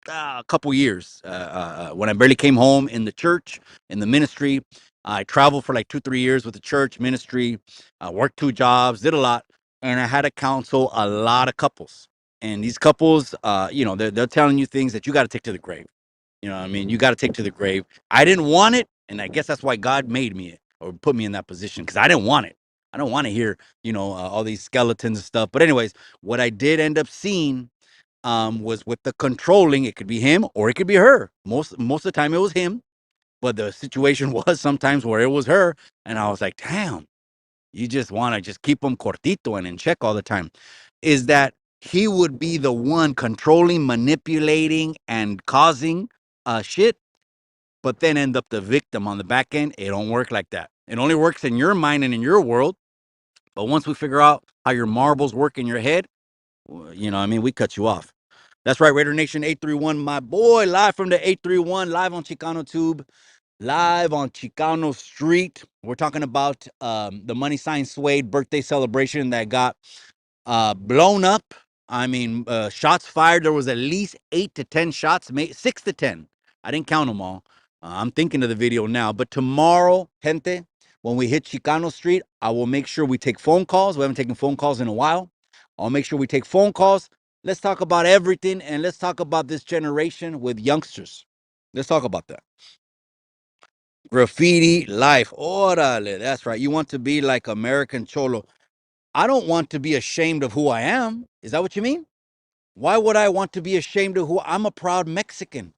a couple years when I barely came home in the church, in the ministry. I traveled for like 2, 3 years with the church ministry, worked 2 jobs, did a lot, and I had to counsel a lot of couples. And these couples, they're telling you things that you got to take to the grave. You know what I mean? You got to take to the grave. I didn't want it, and I guess that's why God made me or put me in that position because I didn't want it. I don't want to hear, all these skeletons and stuff. But anyways, what I did end up seeing was with the controlling. It could be him or it could be her. Most of the time it was him, but the situation was sometimes where it was her, and I was like, damn, you just want to just keep them cortito and in check all the time. Is that he would be the one controlling, manipulating, and causing shit, but then end up the victim on the back end. It don't work like that. It only works in your mind and in your world. But once we figure out how your marbles work in your head, we cut you off. That's right, Raider Nation 831, my boy, live from the 831, live on Chicano Tube, live on Chicano Street. We're talking about the MoneySign Suede birthday celebration that got blown up. I mean, shots fired. There was at least 8 to 10 shots, 6 to 10. I didn't count them all. I'm thinking of the video now. But tomorrow, gente, when we hit Chicano Street, I will make sure we take phone calls. We haven't taken phone calls in a while. I'll make sure we take phone calls. Let's talk about everything, and let's talk about this generation with youngsters. Let's talk about that. Graffiti life. Orale. That's right. You want to be like American Cholo. I don't want to be ashamed of who I am. Is that what you mean? Why would I want to be ashamed of who I'm a proud Mexican?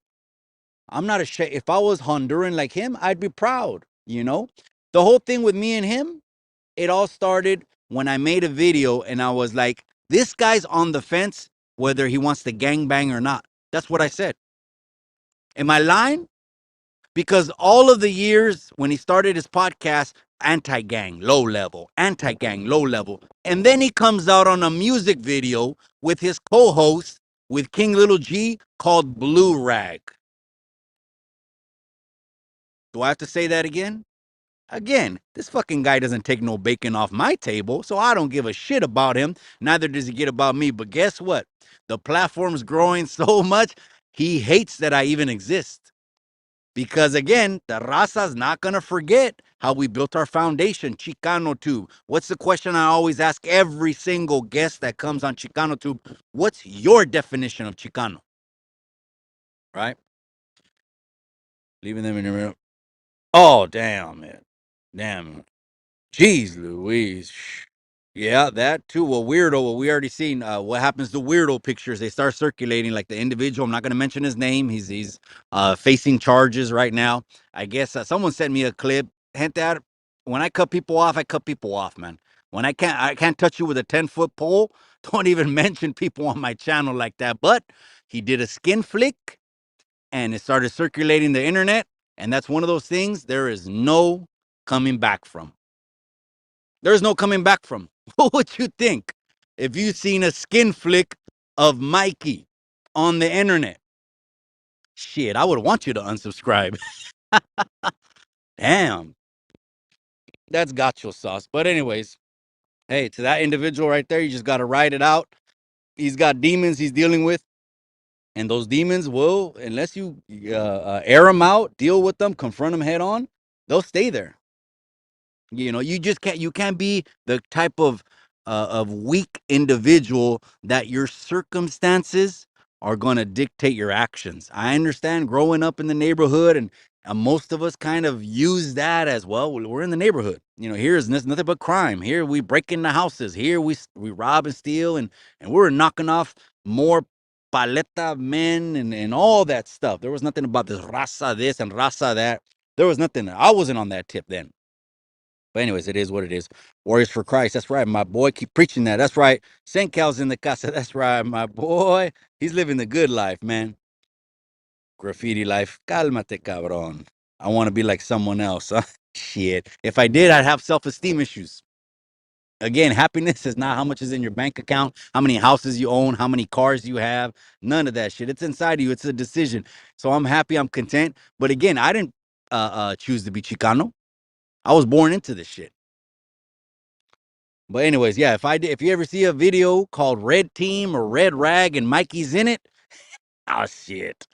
I'm not ashamed. If I was Honduran like him, I'd be proud, The whole thing with me and him, it all started when I made a video and I was like, this guy's on the fence whether he wants to gangbang or not. That's what I said. Am I lying? Because all of the years when he started his podcast, anti-gang, low level, anti-gang, low level. And then he comes out on a music video with his co-host, with King Little G, called Blue Rag. Do I have to say that again? Again, this fucking guy doesn't take no bacon off my table, so I don't give a shit about him. Neither does he get about me. But guess what? The platform's growing so much, he hates that I even exist. Because again, the raza's not going to forget how we built our foundation, Chicano Tube. What's the question I always ask every single guest that comes on Chicano Tube? What's your definition of Chicano? Right? Leaving them in the middle. Oh, damn, man. Damn. Jeez Louise. Yeah, that too. Well, weirdo. Well, we already seen what happens to weirdo pictures. They start circulating like the individual. I'm not going to mention his name. He's facing charges right now. I guess someone sent me a clip. Hint that when I cut people off, I cut people off, man. When I can't touch you with a 10-foot pole. Don't even mention people on my channel like that. But he did a skin flick, and it started circulating the internet. And that's one of those things there is no coming back from. There's no coming back from. What would you think if you seen a skin flick of Mikey on the internet? Shit, I would want you to unsubscribe. Damn, that's gacho sauce. But anyways, hey, to that individual right there, you just got to ride it out. He's got demons he's dealing with. And those demons will, unless you air them out, deal with them, confront them head on, they'll stay there. You just can't be the type of weak individual that your circumstances are going to dictate your actions. I understand growing up in the neighborhood, and most of us kind of use that as well. We're in the neighborhood. Here is nothing but crime. Here we break into houses. Here we rob and steal, and we're knocking off more paleta men and all that stuff. There was nothing about this raza this and raza that. There was nothing. I wasn't on that tip then. But anyways, it is what it is. Warriors for Christ. That's right. My boy, keep preaching that. That's right. St. Cal's in the casa. That's right. My boy, he's living the good life, man. Graffiti life. Cálmate, cabrón. I want to be like someone else. Huh? Shit. If I did, I'd have self-esteem issues. Again, happiness is not how much is in your bank account, how many houses you own, how many cars you have, none of that shit. It's inside of you. It's a decision. So I'm happy, I'm content. But again, I didn't choose to be Chicano. I was born into this shit. But anyways, yeah, if you ever see a video called Red Team or Red Rag and Mikey's in it, oh shit.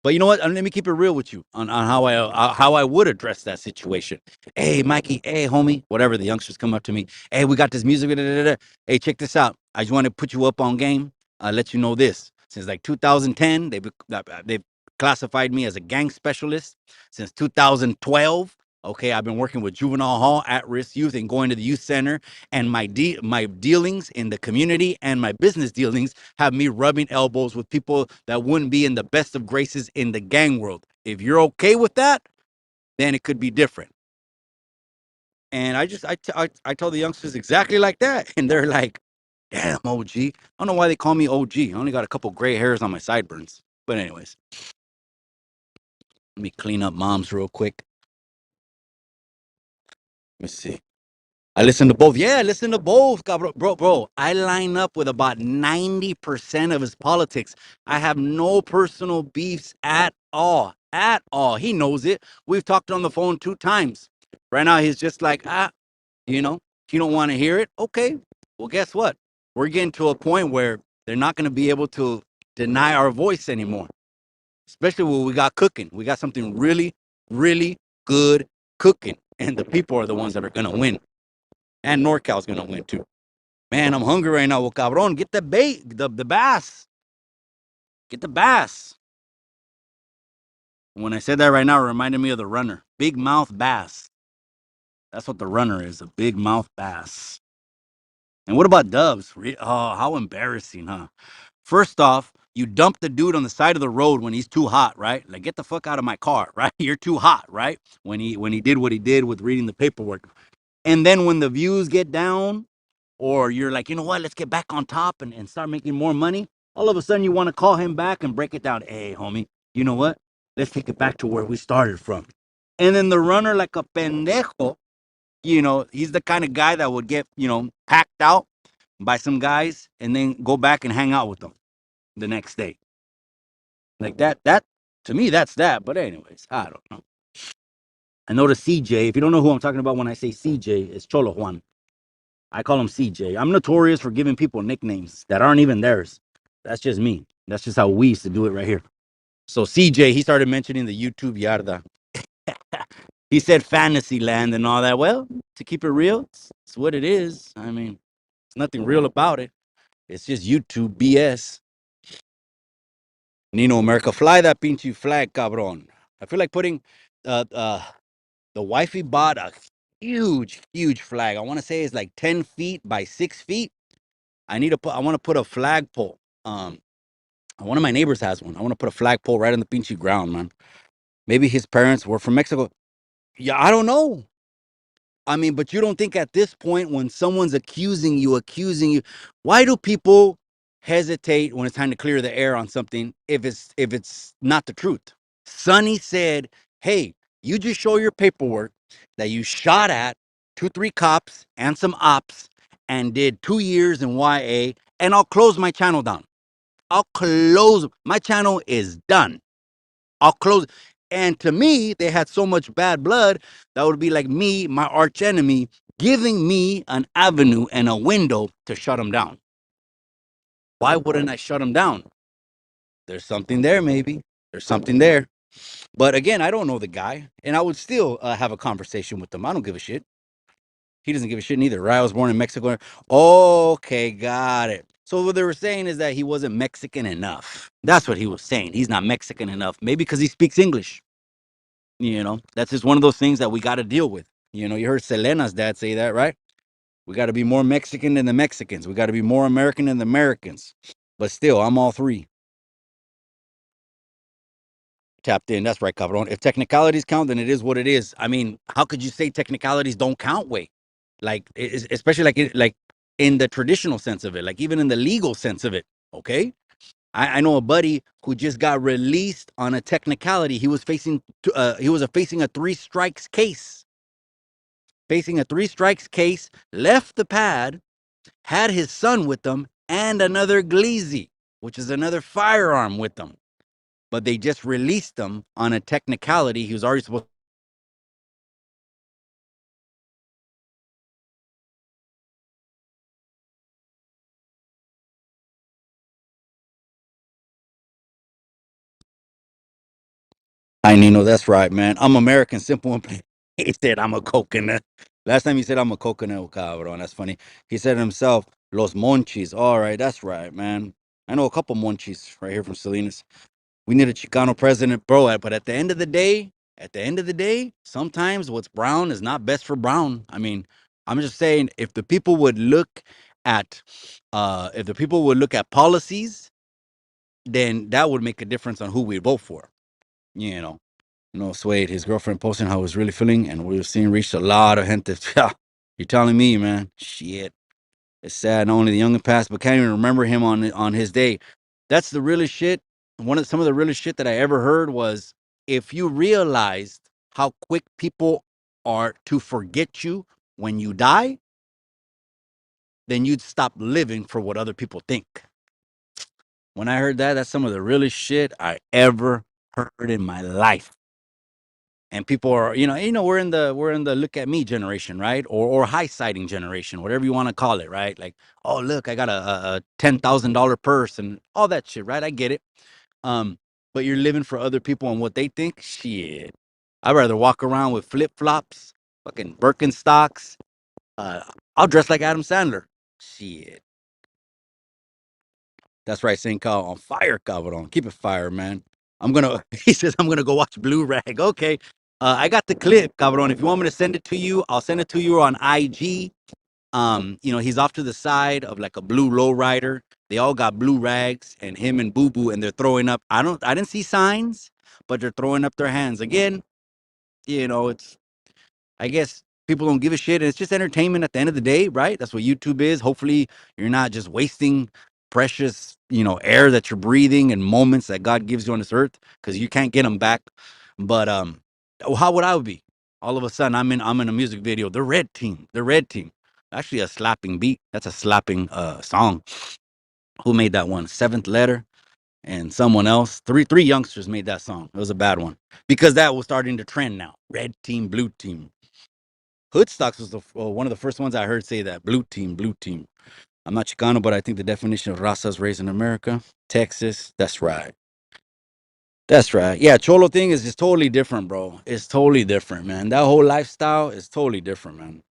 But you know what? Let me keep it real with you on how I would address that situation. Hey, Mikey. Hey, homie. Whatever. The youngsters come up to me. Hey, we got this music. Da, da, da, da. Hey, check this out. I just want to put you up on game. I'll let you know this. Since like 2010, they've classified me as a gang specialist. Since 2012, okay, I've been working with juvenile hall, at-risk youth, and going to the youth center. And my dealings in the community and my business dealings have me rubbing elbows with people that wouldn't be in the best of graces in the gang world. If you're okay with that, then it could be different. And I tell the youngsters exactly like that, and they're like, "Damn, OG." I don't know why they call me OG. I only got a couple gray hairs on my sideburns. But anyways, let me clean up moms real quick. Let me see. I listen to both. Yeah, I listen to both, cabrón. Bro. I line up with about 90% of his politics. I have no personal beefs at all. At all. He knows it. We've talked on the phone 2 times. Right now, he's just like, you know, if you don't want to hear it, okay. Well, guess what? We're getting to a point where they're not going to be able to deny our voice anymore, especially what we got cooking. We got something really, really good cooking, and the people are the ones that are going to win. And NorCal's gonna win too. Man, I'm hungry right now. Well, cabron, get the bait, the bass. Get the bass. When I said that right now, it reminded me of the runner. Big mouth bass. That's what the runner is, a big mouth bass. And what about doves? Oh, how embarrassing, huh? First off, you dump the dude on the side of the road when he's too hot, right? Like, get the fuck out of my car, right? You're too hot, right? When he did what he did with reading the paperwork. And then when the views get down, or you're like, you know what, let's get back on top and start making more money. All of a sudden, you want to call him back and break it down. Hey, homie, you know what? Let's take it back to where we started from. And then the runner, like a pendejo, he's the kind of guy that would get, packed out by some guys and then go back and hang out with them the next day. Like that, to me, that's that. But anyways, I don't know. I know the CJ. If you don't know who I'm talking about when I say CJ, it's Cholo Juan. I call him CJ. I'm notorious for giving people nicknames that aren't even theirs. That's just me. That's just how we used to do it right here. So CJ, he started mentioning the YouTube yarda. He said fantasy land and all that. Well, to keep it real, it's what it is. I mean, there's nothing real about it. It's just YouTube BS. Nino America, fly that pinche flag, cabron. I feel like putting the wifey bought a huge flag. I want to say it's like 10 feet by 6 feet. I want to put a flagpole. One of my neighbors has one. I want to put a flagpole right on the pinchy ground, man. Maybe his parents were from Mexico. Yeah, I don't know. I mean, but you don't think at this point when someone's accusing you, why do people hesitate when it's time to clear the air on something if it's not the truth? Sonny said, "Hey, you just show your paperwork that you shot at 2, 3 cops and some ops and did 2 years in YA, and I'll close my channel down. I'll close. My channel is done. I'll close." And to me, they had so much bad blood that would be like me, my arch enemy, giving me an avenue and a window to shut them down. Why wouldn't I shut them down? There's something there, maybe. There's something there. But again, I don't know the guy, and I would still have a conversation with him. I don't give a shit. He doesn't give a shit neither, right? I was born in Mexico. Okay, got it. So what they were saying is that he wasn't Mexican enough. That's what he was saying. He's not Mexican enough. Maybe because he speaks English. That's just one of those things that we got to deal with. You heard Selena's dad say that, right? We got to be more Mexican than the Mexicans. We got to be more American than the Americans. But still, I'm all three. Tapped in. That's right, cabron. If technicalities count, then it is what it is. I mean, how could you say technicalities don't count? Way, like especially like in the traditional sense of it, like even in the legal sense of it. Okay, I know a buddy who just got released on a technicality. He was facing a 3 strikes case. facing a 3 strikes case, left the pad, had his son with them, and another Gleazy, which is another firearm with them. But they just released him on a technicality. He was already supposed. I Nino, that's right, man. I'm American, simple and plain. He said I'm a coconut. Last time he said I'm a coconut, cabrón. That's funny. He said it himself, Los Monchis. All right, that's right, man. I know a couple Monchis right here from Salinas. We need a Chicano president, bro. But at the end of the day, sometimes what's brown is not best for brown. I mean, I'm just saying, at, if the people would look at policies, then that would make a difference on who we vote for. You know, Suede, his girlfriend posting how he was really feeling, and we were seeing reached a lot of gente. You're telling me, man. Shit. It's sad. Not only the young and past, but can't even remember him on his day. That's the realest shit. Some of the realest shit that I ever heard was, if you realized how quick people are to forget you when you die, then you'd stop living for what other people think. When I heard that, that's some of the realest shit I ever heard in my life. And people are, we're in the look at me generation, right? Or high siding generation, whatever you want to call it, right? Like, oh look, I got a $10,000 purse and all that shit, right? I get it. But you're living for other people and what they think. Shit, I'd rather walk around with flip flops, fucking Birkenstocks. Uh, I'll dress like Adam Sandler. Shit, that's right, Saint Kyle on fire, cabrón. Keep it fire, man. He says, I'm gonna go watch Blue Rag. Okay. I got the clip, cabrón. If you want me to send it to you, I'll send it to you on IG. He's off to the side of like a blue lowrider. They all got blue rags, and him and Boo Boo, and they're throwing up. I didn't see signs, but they're throwing up their hands. Again, it's, I guess people don't give a shit, and it's just entertainment at the end of the day, right? That's what YouTube is. Hopefully, you're not just wasting precious, air that you're breathing and moments that God gives you on this earth, because you can't get them back. But how would I be? All of a sudden, I'm in a music video. The red team. Actually, a slapping beat. That's a slapping song. Who made that one? Seventh Letter and someone else. Three youngsters made that song. It was a bad one because that was starting to trend now. Red team, blue team. Hoodstocks was one of the first ones I heard say that. Blue team, blue team. I'm not Chicano, but I think the definition of raza is raised in America. Texas, that's right. That's right. Yeah, Cholo thing is just totally different, bro. It's totally different, man. That whole lifestyle is totally different, man.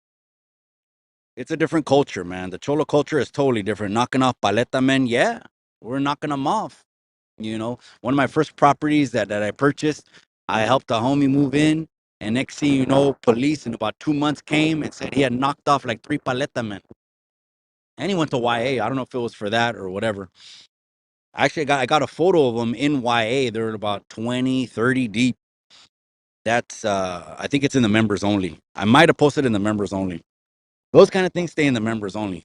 It's a different culture, man. The Cholo culture is totally different. Knocking off paleta men, yeah, we're knocking them off. One of my first properties that I purchased, I helped a homie move in, and next thing you know, police in about 2 months came and said he had knocked off like 3 paleta men. And he went to YA. I don't know if it was for that or whatever. Actually, I got a photo of them in YA. They're about 20, 30 deep. That's I think it's in the members only. I might have posted in the members only. Those kind of things stay in the members only.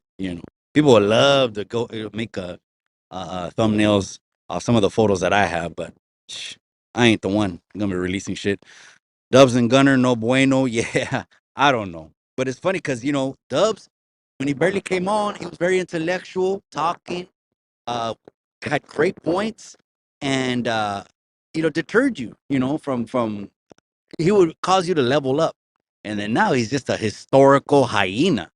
People would love to go make thumbnails of some of the photos that I have, but I ain't the one gonna be releasing shit. Dubs and Gunner, no bueno. Yeah, I don't know, but it's funny because Dubs, when he barely came on, he was very intellectual, talking, uh, had great points, and deterred you, from he would cause you to level up, and then now he's just a historical hyena.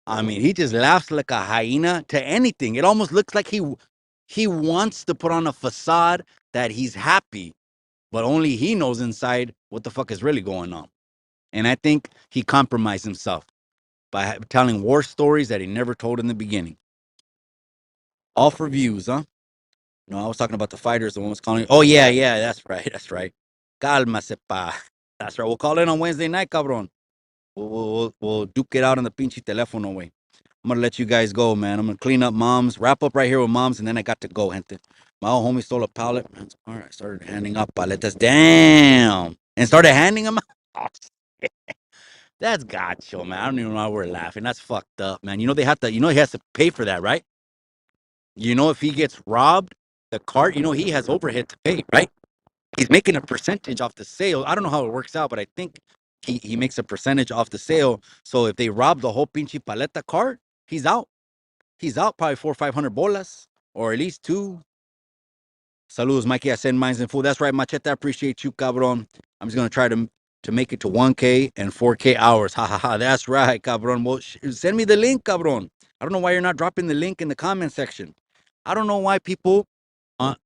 I mean, he just laughs like a hyena to anything. It almost looks like he wants to put on a facade that he's happy, but only he knows inside what the fuck is really going on. And I think he compromised himself by telling war stories that he never told in the beginning. All for views, huh? No, I was talking about the fighters. The one was calling. Oh yeah, yeah, that's right, that's right. Calma, pa. That's right. We'll call in on Wednesday night, cabron. We'll duke it out on the pinche teléfono way. I'm gonna let you guys go, man. I'm gonna clean up moms, wrap up right here with moms, and then I got to go, gente. My old homie stole a pallet. All right, started handing out paletas. Damn, and started handing them out. That's gotcha, man. I don't even know why we're laughing. That's fucked up, man. They have to. He has to pay for that, right? If he gets robbed, the cart. He has overhead to pay, right? He's making a percentage off the sale. I don't know how it works out, but I think he makes a percentage off the sale. So if they rob the whole pinche paleta cart, he's out. He's out probably 400 or 500 bolas, or at least two. Saludos, Mikey. I send mines in full. That's right, Machete. I appreciate you, cabron. I'm just gonna try to make it to 1K and 4K hours. Ha ha ha. That's right, cabron. Well, send me the link, cabron. I don't know why you're not dropping the link in the comment section. I don't know why people.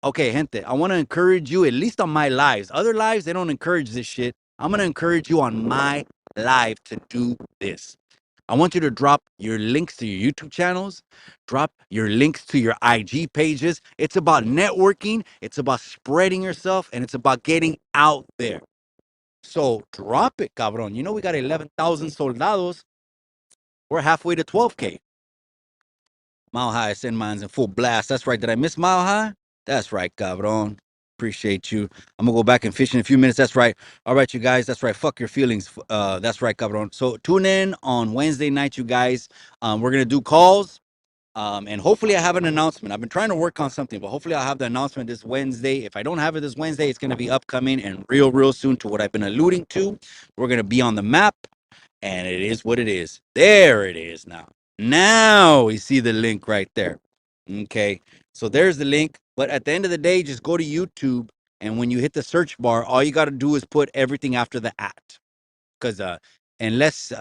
Okay, gente. I want to encourage you, at least on my lives. Other lives, they don't encourage this shit. I'm gonna encourage you on my live to do this. I want you to drop your links to your YouTube channels, drop your links to your IG pages. It's about networking, it's about spreading yourself, and it's about getting out there. So drop it, cabron. You know, we got 11,000 soldados. We're halfway to 12K. Mile High, send mines in full blast. That's right. Did I miss Mile High? That's right, cabron. Appreciate you. I'm gonna go back and fish in a few minutes. That's right. All right, you guys. That's right. Fuck your feelings. That's right, cabron. So tune in on Wednesday night, you guys. We're gonna do calls. And hopefully I have an announcement. I've been trying to work on something, but hopefully I'll have the announcement this Wednesday. If I don't have it this Wednesday, it's gonna be upcoming and real soon to what I've been alluding to. We're gonna be on the map, and it is what it is. There it is now. Now we see the link right there. Okay. So there's the link. But at the end of the day, just go to YouTube. And when you hit the search bar, all you got to do is put everything after the at. Because unless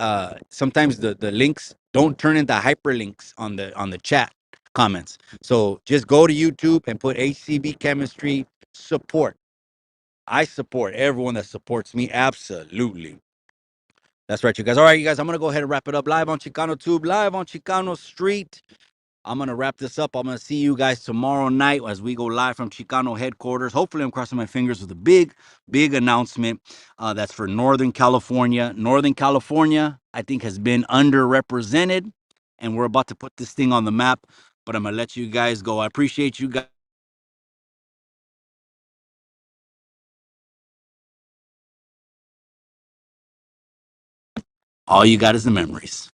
sometimes the links don't turn into hyperlinks on the chat comments. So just go to YouTube and put HCB Chemistry support. I support everyone that supports me. Absolutely. That's right, you guys. All right, you guys, I'm going to go ahead and wrap it up live on Chicano Tube, live on Chicano Street. I'm going to wrap this up. I'm going to see you guys tomorrow night as we go live from Chicano headquarters. Hopefully, I'm crossing my fingers with a big announcement that's for Northern California. Northern California, I think, has been underrepresented, and we're about to put this thing on the map, but I'm going to let you guys go. I appreciate you guys. All you got is the memories.